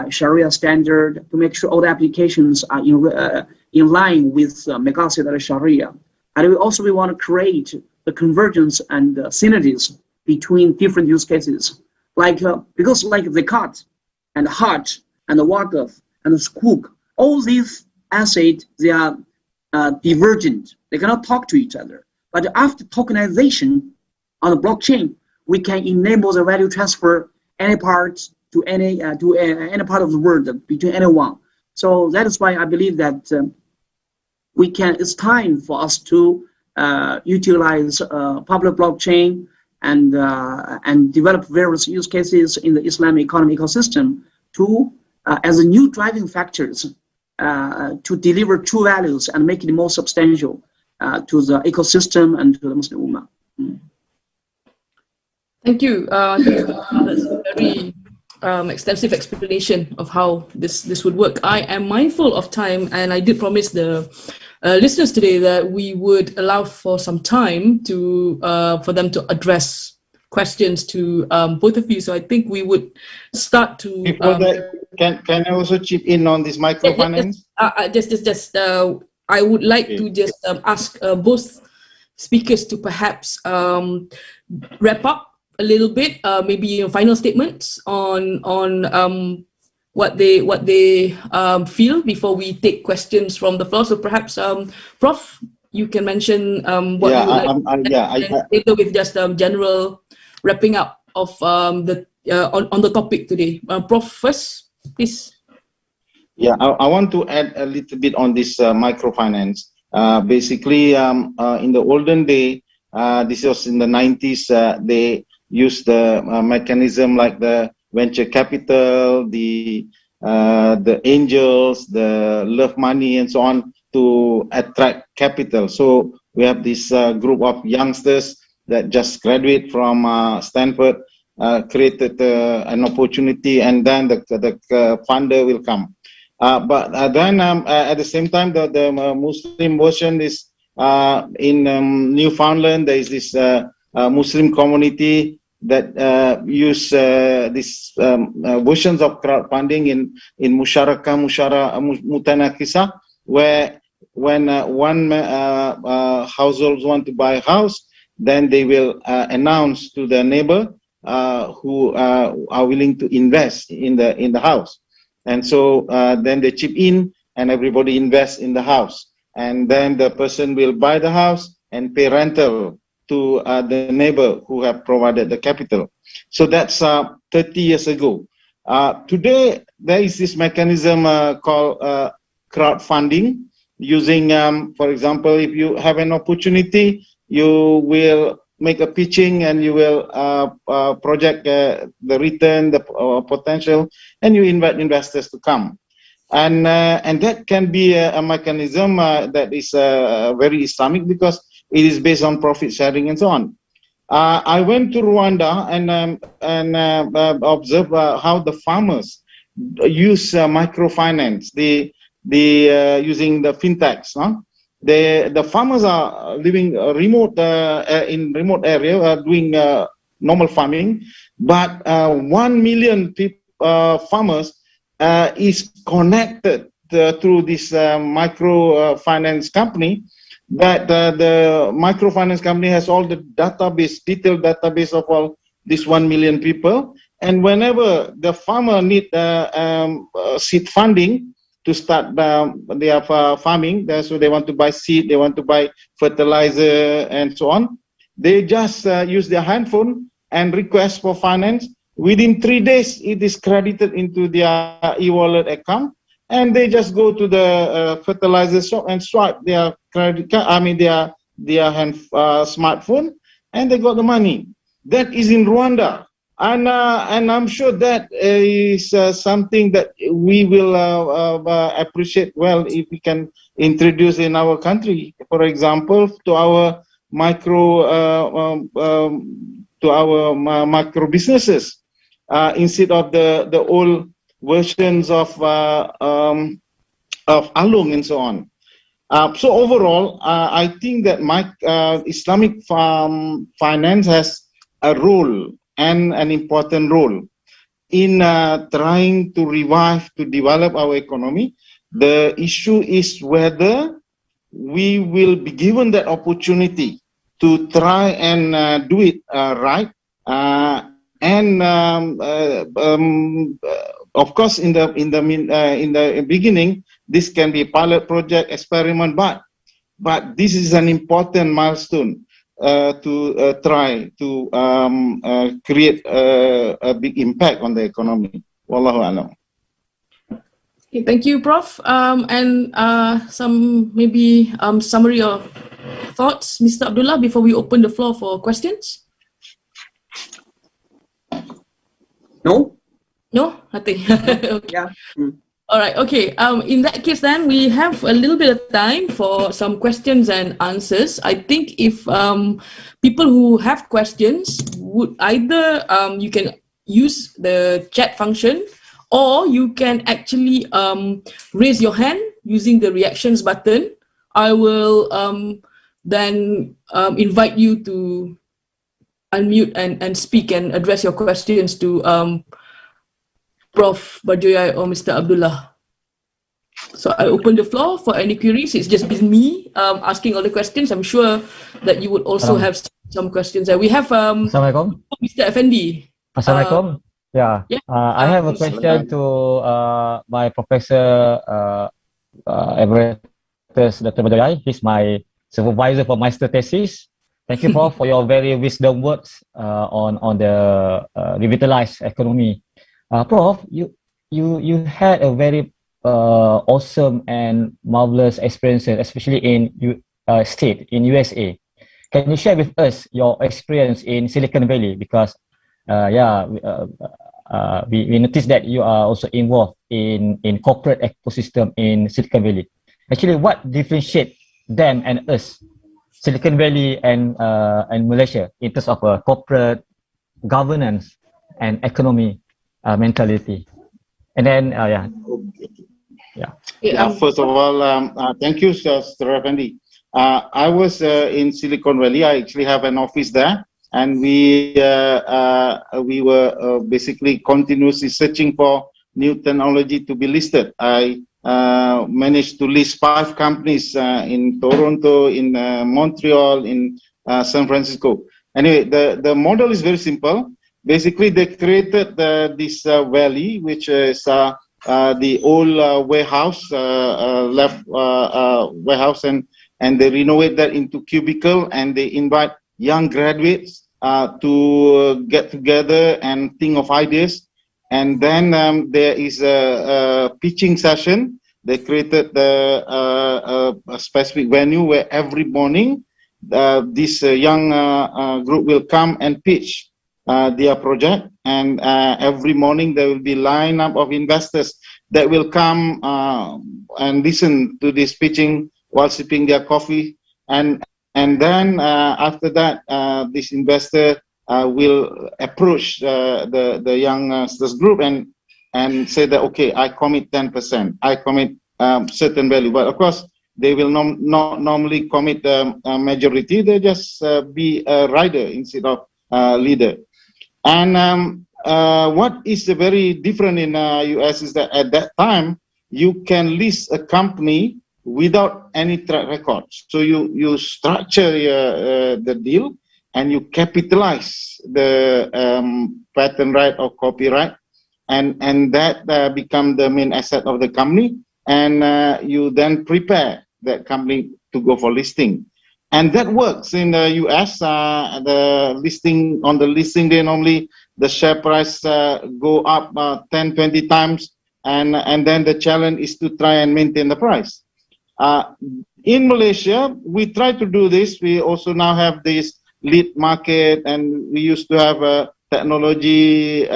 Sharia standard to make sure all the applications are in line with Maqasid al-Sharia. And we want to create the convergence and synergies between different use cases. Like, because like the Zakat and Hajj and the Waqf and the Sukuk, all these assets, they are divergent. They cannot talk to each other. But after tokenization on the blockchain, we can enable the value transfer any part to any part of the world between anyone. So that is why I believe that it's time for us to utilize public blockchain and develop various use cases in the Islamic economic ecosystem to as a new driving factors to deliver true values and make it more substantial to the ecosystem and to the Muslim Ummah. Thank you. That's a very extensive explanation of how this would work. I am mindful of time, and I did promise the listeners today that we would allow for some time to for them to address questions to both of you. So I think we would start to. Before that, can I also chip in on this microfinance? I would like to just ask both speakers to perhaps wrap up a little bit, maybe final statements on what they feel before we take questions from the floor. So perhaps, Prof, you can mention what you would like, later with just general wrapping up of on the topic today. Prof, first, please. Yeah, I want to add a little bit on this microfinance. Basically, in the olden day, this was in the 90s, they used the mechanism like the venture capital, the angels, the love money, and so on to attract capital. So we have this group of youngsters that just graduate from Stanford, created an opportunity, and then the funder will come. But then at the same time, the Muslim version is in Newfoundland. There is this Muslim community that use these versions of crowdfunding in Mutanakisa, where when one households want to buy a house, then they will announce to the neighbor who are willing to invest in the house. And so then they chip in and everybody invests in the house. And then the person will buy the house and pay rental to the neighbor who have provided the capital. So that's 30 years ago. Today, there is this mechanism called crowdfunding, using, for example, if you have an opportunity, you will make a pitching and you will project the return, the potential, and you invite investors to come. And that can be a mechanism that is very Islamic because it is based on profit sharing and so on. I went to Rwanda and observed how the farmers use microfinance. They using the fintechs. No? The farmers are living remote in remote area, doing normal farming, but 1 million farmers is connected through this microfinance company. That the microfinance company has all the database, detailed database of all these 1 million people. And whenever the farmer need seed funding to start their farming, so they want to buy seed, they want to buy fertilizer, and so on, they just use their handphone and request for finance. Within 3 days, it is credited into their e-wallet account. And they just go to the fertilizer shop and swipe their credit card, their smartphone, and they got the money. That is in Rwanda. And I'm sure that is something that we will appreciate well if we can introduce in our country. For example, to our micro businesses, instead of the old versions of Alung and so on. So overall, I think that Islamic finance has a role and an important role in trying to revive, to develop our economy. The issue is whether we will be given that opportunity to try and do it right. Of course, in the beginning, this can be a pilot project, experiment, but this is an important milestone to try to create a big impact on the economy. Wallahu a'lam. Okay, thank you, Prof. And some maybe summary or thoughts, Mr. Abdullah, before we open the floor for questions. No? No, nothing. Okay. Yeah. All right. Okay. In that case, then we have a little bit of time for some questions and answers. I think if people who have questions would either you can use the chat function, or you can actually raise your hand using the reactions button. I will then invite you to unmute and speak and address your questions to Prof. Barjoyai or Mr. Abdullah. So I open the floor for any queries. It's just been me asking all the questions. I'm sure that you would also have some questions. We have Assalamualaikum. Mr. Effendi. Assalamualaikum. I have a question to my professor Emeritus Dr. Bardai. He's my supervisor for master thesis. Thank you, Prof, for your very wisdom words on the Revitalise economy. Prof, you had a very awesome and marvelous experiences, especially in state in USA. Can you share with us your experience in Silicon Valley? Because we noticed that you are also involved in corporate ecosystem in Silicon Valley. Actually, what differentiates them and us, Silicon Valley and Malaysia, in terms of corporate governance and economy mentality? And then first of all, thank you, Mr. Effendi. I was in Silicon Valley. I actually have an office there, and we were basically continuously searching for new technology to be listed. I managed to list 5 companies in Toronto, in Montreal, in San Francisco. Anyway, the model is very simple. Basically, they created this valley, which is the old warehouse, warehouse, and they renovate that into cubicle, and they invite young graduates to get together and think of ideas. And then there is a pitching session. They created a specific venue where every morning this young group will come and pitch their project, and every morning there will be lineup of investors that will come and listen to this pitching while sipping their coffee, and then after that this investor will approach the youngsters group and say that, okay, I commit 10%, I commit certain value, but of course they will not normally commit a majority. They just be a rider instead of leader. And what is very different in US is that at that time you can list a company without any track record. So you structure the deal and you capitalize the patent right or copyright, and that become the main asset of the company, and you then prepare that company to go for listing. And that works in the US. The listing on the listing day, normally the share price go up 10-20 times, and then the challenge is to try and maintain the price. In Malaysia, we try to do this. We also now have this lead market, and we used to have a technology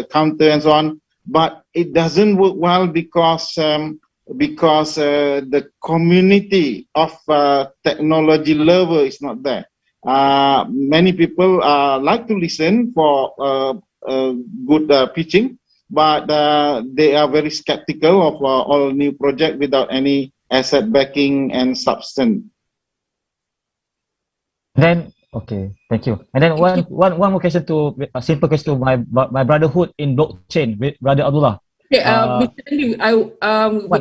counter and so on, but it doesn't work well because the community of technology lover is not there. Many people like to listen for good pitching, but they are very skeptical of all new project without any asset backing and substance. Then, okay, thank you. And then one more question to a simple question to my brotherhood in blockchain with Brother Abdullah. Okay, Mr. Andrew,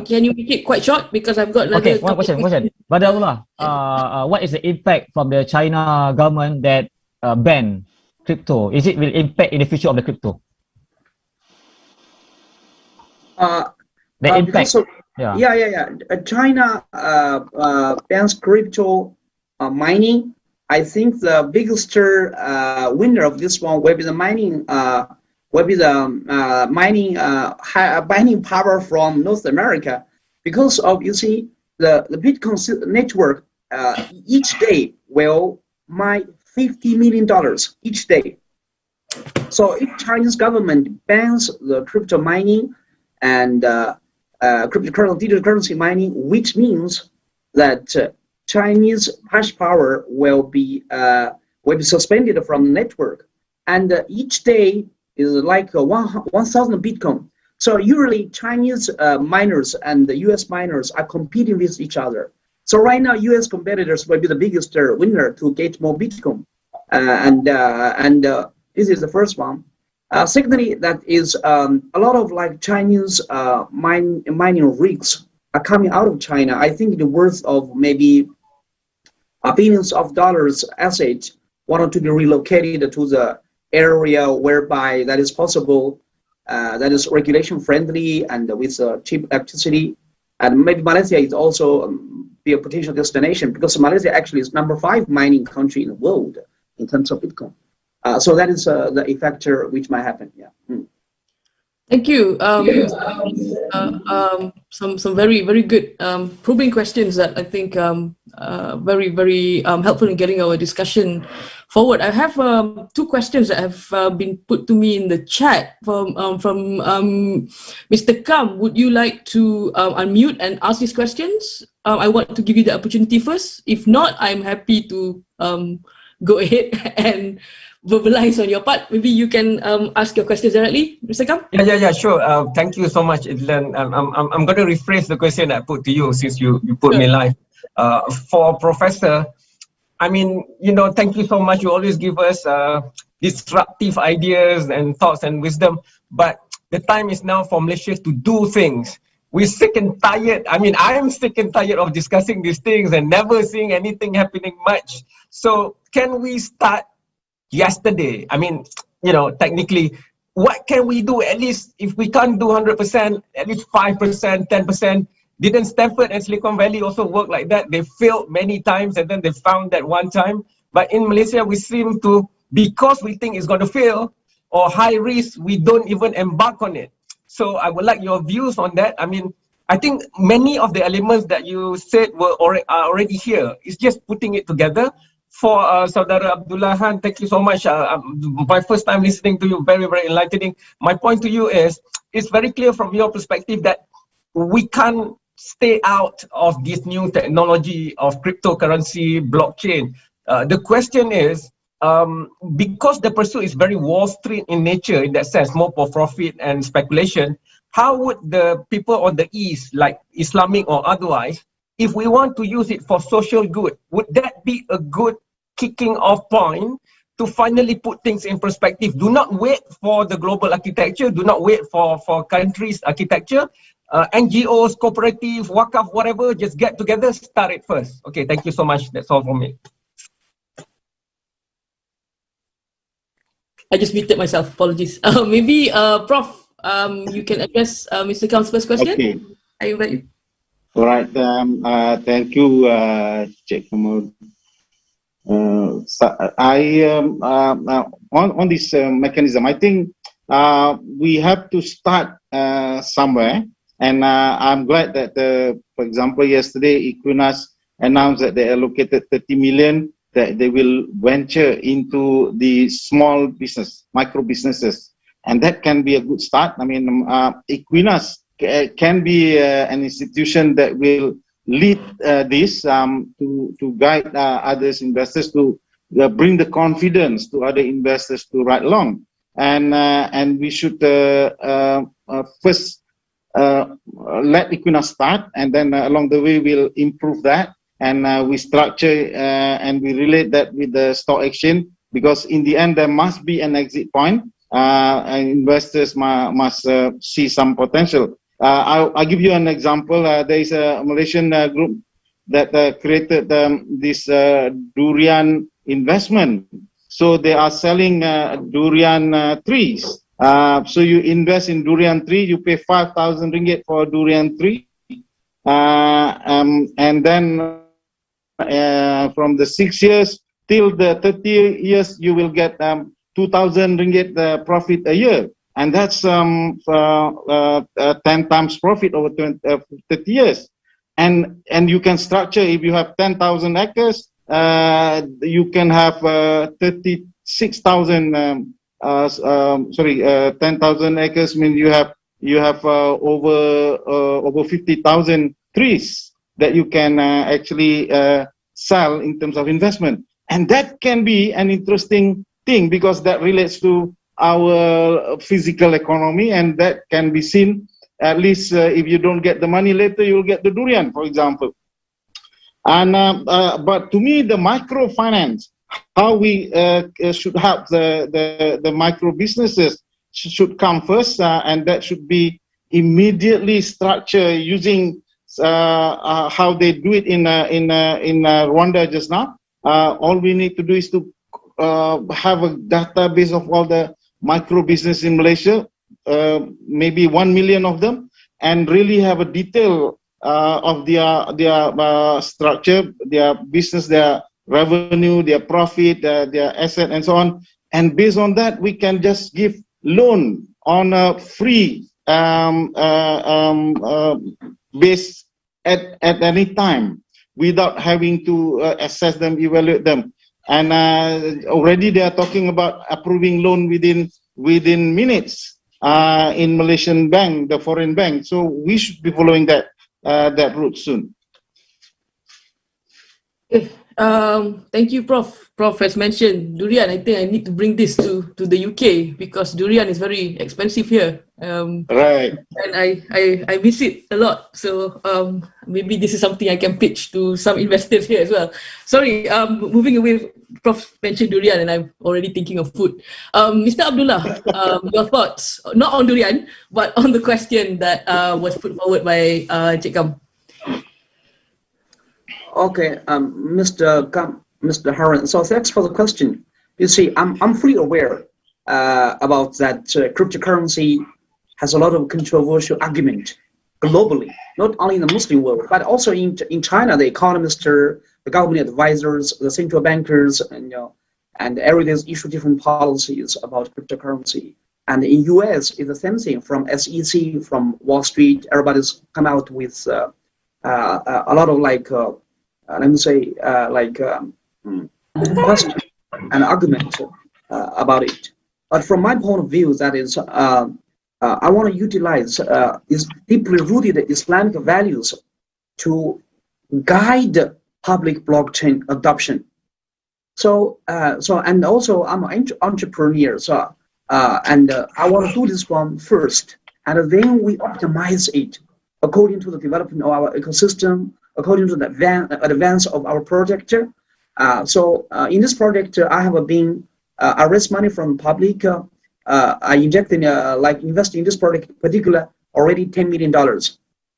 can you make it quite short because I've got another. Okay, one question. Brother Abdullah, what is the impact from the China government that ban crypto? Is it will impact in the future of the crypto? The impact. China bans crypto mining. I think the biggest winner of this one will be the mining. Mining power from North America, because of, you see, the Bitcoin network each day will mine $50 million each day. So if Chinese government bans the crypto mining and digital currency mining, which means that Chinese hash power will be suspended from the network, and each day is like 1,000 Bitcoin. So usually Chinese miners and the US miners are competing with each other. So right now US competitors will be the biggest winner to get more Bitcoin. This is the first one. Secondly, that is a lot of like Chinese mining rigs are coming out of China. I think the worth of maybe billions of dollars assets wanted to be relocated to the area whereby that is possible, that is regulation friendly and with cheap electricity. And maybe Malaysia is also be a potential destination, because Malaysia actually is number 5 mining country in the world in terms of Bitcoin. So that is the factor which might happen. Yeah. Thank you. Some very, very good probing questions that I think very, very helpful in getting our discussion forward. I have 2 questions that have been put to me in the chat from Mr. Kam. Would you like to unmute and ask these questions? I want to give you the opportunity first. If not, I'm happy to go ahead and verbalize on your part. Maybe you can ask your questions directly, Mr. Kam. Yeah, sure. Thank you so much, Idlan. I'm going to rephrase the question I put to you since you put me live. For Professor, I mean, thank you so much. You always give us disruptive ideas and thoughts and wisdom. But the time is now for Malaysia to do things. We're sick and tired. I mean, I'm sick and tired of discussing these things and never seeing anything happening much. So can we start yesterday? I mean, technically, what can we do? At least if we can't do 100%, at least 5%, 10%. Didn't Stanford and Silicon Valley also work like that? They failed many times and then they found that one time. But in Malaysia, we seem to, because we think it's going to fail or high risk, we don't even embark on it. So I would like your views on that. I mean, I think many of the elements that you said are already here. It's just putting it together. For Saudara Abdullah Han, thank you so much. My first time listening to you, very, very enlightening. My point to you is, it's very clear from your perspective that we can't stay out of this new technology of cryptocurrency, blockchain. The question is, because the pursuit is very Wall Street in nature, in that sense, more for profit and speculation, how would the people on the East, like Islamic or otherwise, if we want to use it for social good, would that be a good kicking off point to finally put things in perspective? Do not wait for the global architecture. Do not wait for countries' architecture. NGOs, cooperative, wakaf, whatever, just get together, start it first. Okay, thank you so much. That's all from me. I just muted myself. Apologies. Maybe, Prof, you can address Mr. Kam's first question. Okay. I invite you. All right. Thank you, Cik Mahmud. On this mechanism, I think we have to start somewhere, and I'm glad that, for example, yesterday Equinas announced that they allocated 30 million that they will venture into the small business, micro businesses, and that can be a good start. I mean, Equinas can be an institution that will lead this to guide others investors to bring the confidence to other investors to ride along. And we should first let Equinas start, and then along the way we'll improve that, and we structure and we relate that with the stock exchange, because in the end there must be an exit point, and investors must see some potential. I'll give you an example. There is a Malaysian group that created this durian investment. So they are selling durian trees. So you invest in durian tree, you pay 5,000 ringgit for a durian tree, and then from the 6 years till the 30 years, you will get 2,000 ringgit profit a year. And that's 10 times profit over 30 years. And you can structure, if you have 10,000 acres, you can have 36,000, 10,000 acres means you have over 50,000 trees that you can actually sell in terms of investment. And that can be an interesting thing, because that relates to our physical economy, and that can be seen, at least if you don't get the money later, you'll get the durian, for example. And but to me, the microfinance, how we should help the micro businesses should come first, and that should be immediately structured using how they do it in Rwanda just now. All we need to do is to have a database of all the micro business in Malaysia, maybe 1 million of them, and really have a detail of their structure, their business, their revenue, their profit, their asset, and so on. And based on that, we can just give loan on a free base at any time, without having to assess them, evaluate them. And already they are talking about approving loan within minutes in Malaysian bank, the foreign bank. So we should be following that route soon. Thank you, Prof. Prof has mentioned durian. I think I need to bring this to the UK, because durian is very expensive here. Right. And I miss it a lot. So maybe this is something I can pitch to some investors here as well. Sorry, moving away, Prof mentioned durian and I'm already thinking of food. Mr. Abdullah, your thoughts, not on durian, but on the question that was put forward by Cik Kam. Okay, Mr. Haran. So thanks for the question. You see, I'm fully aware about that cryptocurrency has a lot of controversial argument globally, not only in the Muslim world, but also in China. The economists, the government advisors, the central bankers, and everyone issue different policies about cryptocurrency. And in US, it's the same thing. From SEC, from Wall Street, everybody's come out with a lot of let me say, question and argument about it. But from my point of view, that is, I want to utilize is deeply rooted Islamic values to guide public blockchain adoption. So and also I'm an entrepreneur, so and I want to do this one first, and then we optimize it according to the development of our ecosystem, according to the advance of our project. So in this project, I have been I raised money from public. I injected invest in this project particular already $10 million.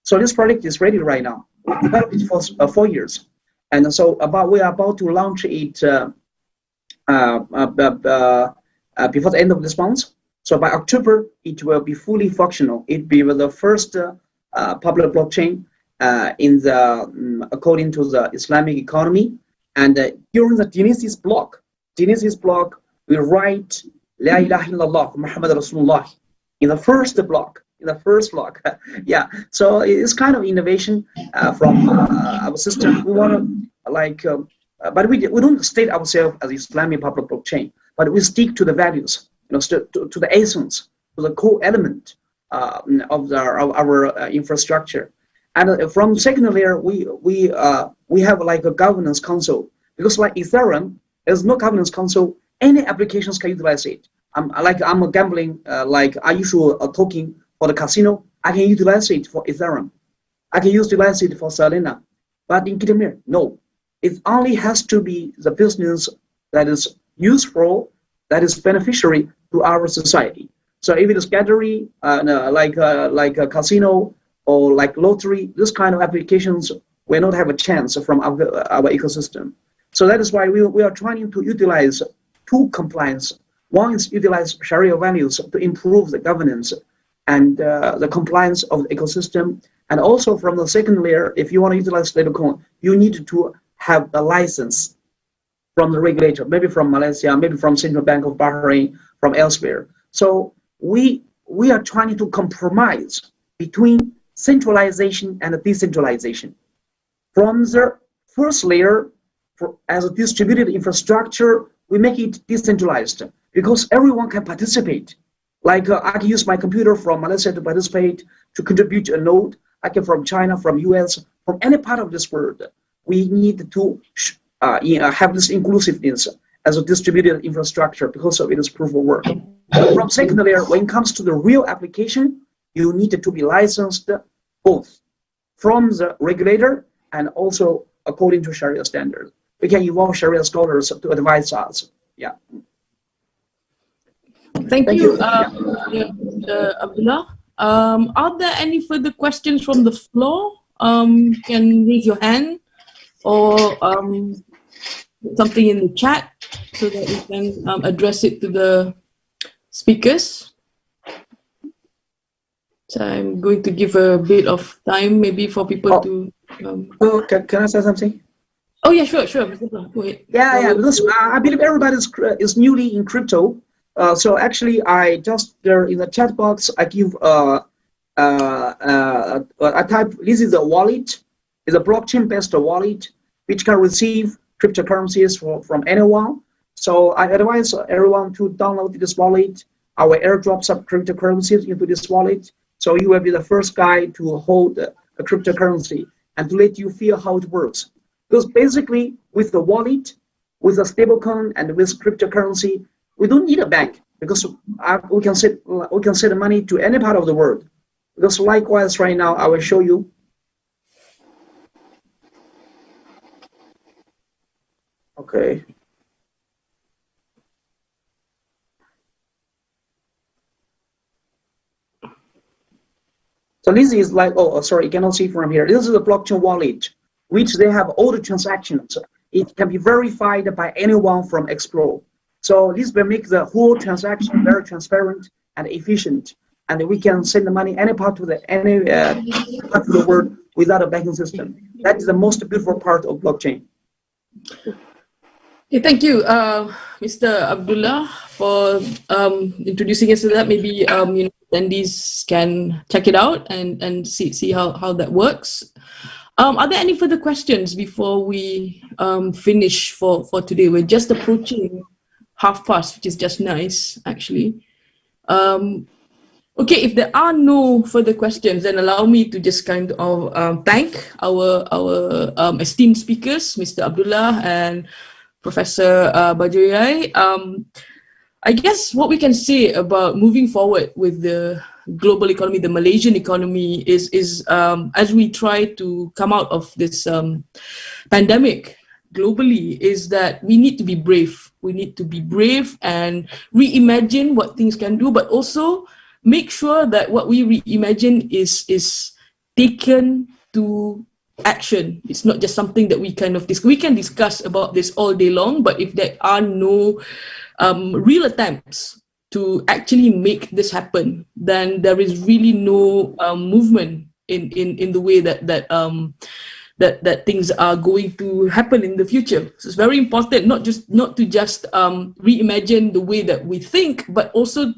So this project is ready right now. We developed it for 4 years, and so we are about to launch it before the end of this month. So by October, it will be fully functional. It will be the first public blockchain in the according to the Islamic economy. And during the Genesis block, we write La ilaha illallah Muhammad Rasulullah in the first block. Yeah. So it's kind of innovation from our system. We want to but we don't state ourselves as Islamic public blockchain, but we stick to the values, to the essence, to the core element of our infrastructure. And from second layer, we have like a governance council, because like Ethereum, there's no governance council. Any applications can utilize it. I'm gambling, like I issue a token for the casino. I can utilize it for Ethereum. I can utilize it for Solana. But in Qitmeer, no. It only has to be the business that is useful, that is beneficiary to our society. So if it is gallery, like a casino or like lottery, this kind of applications will not have a chance from our ecosystem. So that is why we are trying to utilize two compliance. One is utilize Sharia values to improve the governance and the compliance of the ecosystem. And also from the second layer, if you want to utilize stablecoin, you need to have a license from the regulator, maybe from Malaysia, maybe from Central Bank of Bahrain, from elsewhere. So we are trying to compromise between centralization and decentralization. From the first layer, as a distributed infrastructure, we make it decentralized because everyone can participate. Like I can use my computer from Malaysia to participate, to contribute to a node. I can from China, from US, from any part of this world. We need to have this inclusiveness as a distributed infrastructure because of its proof of work. From second layer, when it comes to the real application, you need to be licensed both from the regulator and also according to Sharia standards. We can involve Sharia scholars to advise us. Yeah. Thank you, Abdullah. Are there any further questions from the floor? Can raise your hand or something in the chat so that we can address it to the speakers. So I'm going to give a bit of time maybe for people to... Can I say something? Oh yeah, sure. Go ahead. Yeah, because I believe everybody is newly in crypto. So actually, I just there in the chat box, I give I type, this is a wallet, it's a blockchain-based wallet which can receive cryptocurrencies from anyone. So I advise everyone to download this wallet. I will airdrop some cryptocurrencies into this wallet. So you will be the first guy to hold a cryptocurrency and to let you feel how it works. Because basically, with the wallet, with a stablecoin, and with cryptocurrency, we don't need a bank because we can send the money to any part of the world. Because likewise, right now, I will show you. Okay. So this is like, oh, sorry, you cannot see from here. This is a blockchain wallet, which they have all the transactions. It can be verified by anyone from Explore. So this will make the whole transaction very transparent and efficient, and we can send the money any part of the world without a banking system. That is the most beautiful part of blockchain. Okay, thank you, Mr. Abdullah, for introducing us to that. Maybe attendees can check it out and see how that works. Are there any further questions before we finish for today? We're just approaching past, which is just nice, actually. Okay, if there are no further questions, then allow me to just kind of thank our esteemed speakers, Mr. Abdullah and Professor Barjoyai. I guess what we can say about moving forward with the global economy, the Malaysian economy, is as we try to come out of this pandemic globally, is that we need to be brave. We need to be brave and reimagine what things can do, but also make sure that what we reimagine is taken to action. It's not just something that we kind of we can discuss about this all day long, but if there are no real attempts to actually make this happen, then there is really no movement in the way that things are going to happen in the future. So it's very important not to just reimagine the way that we think, but also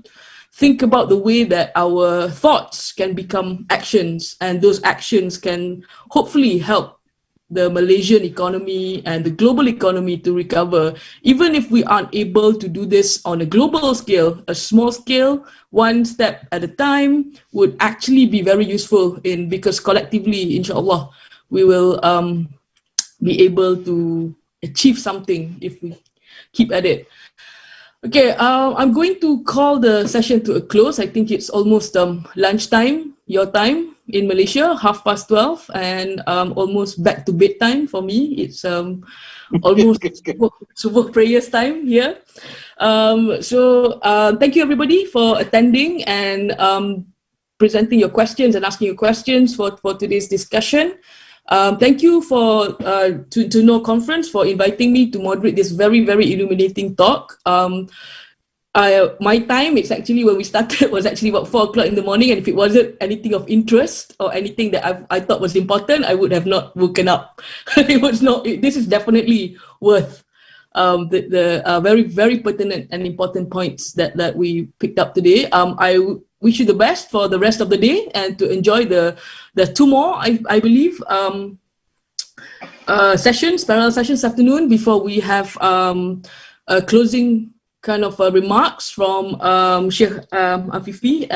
think about the way that our thoughts can become actions, and those actions can hopefully help the Malaysian economy and the global economy to recover, even if we aren't able to do this on a global scale, a small scale, one step at a time would actually be very useful because collectively, inshallah, we will be able to achieve something if we keep at it. Okay, I'm going to call the session to a close. I think it's almost lunchtime, your time in Malaysia, 12:30, and almost back to bedtime for me. It's almost subuh prayers time here. Thank you everybody for attending and presenting your questions and asking your questions for today's discussion. Thank you to Noor Conference for inviting me to moderate this very, very illuminating talk. My time, it's actually when we started, was actually about 4 o'clock in the morning, and if it wasn't anything of interest or anything that I thought was important, I would have not woken up. This is definitely worth the very, very pertinent and important points that we picked up today. I wish you the best for the rest of the day and to enjoy the 2 more, I believe, parallel sessions this afternoon before we have a closing kind of remarks from Sheikh Afifi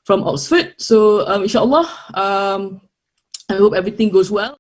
from Oxford. So inshallah, I hope everything goes well.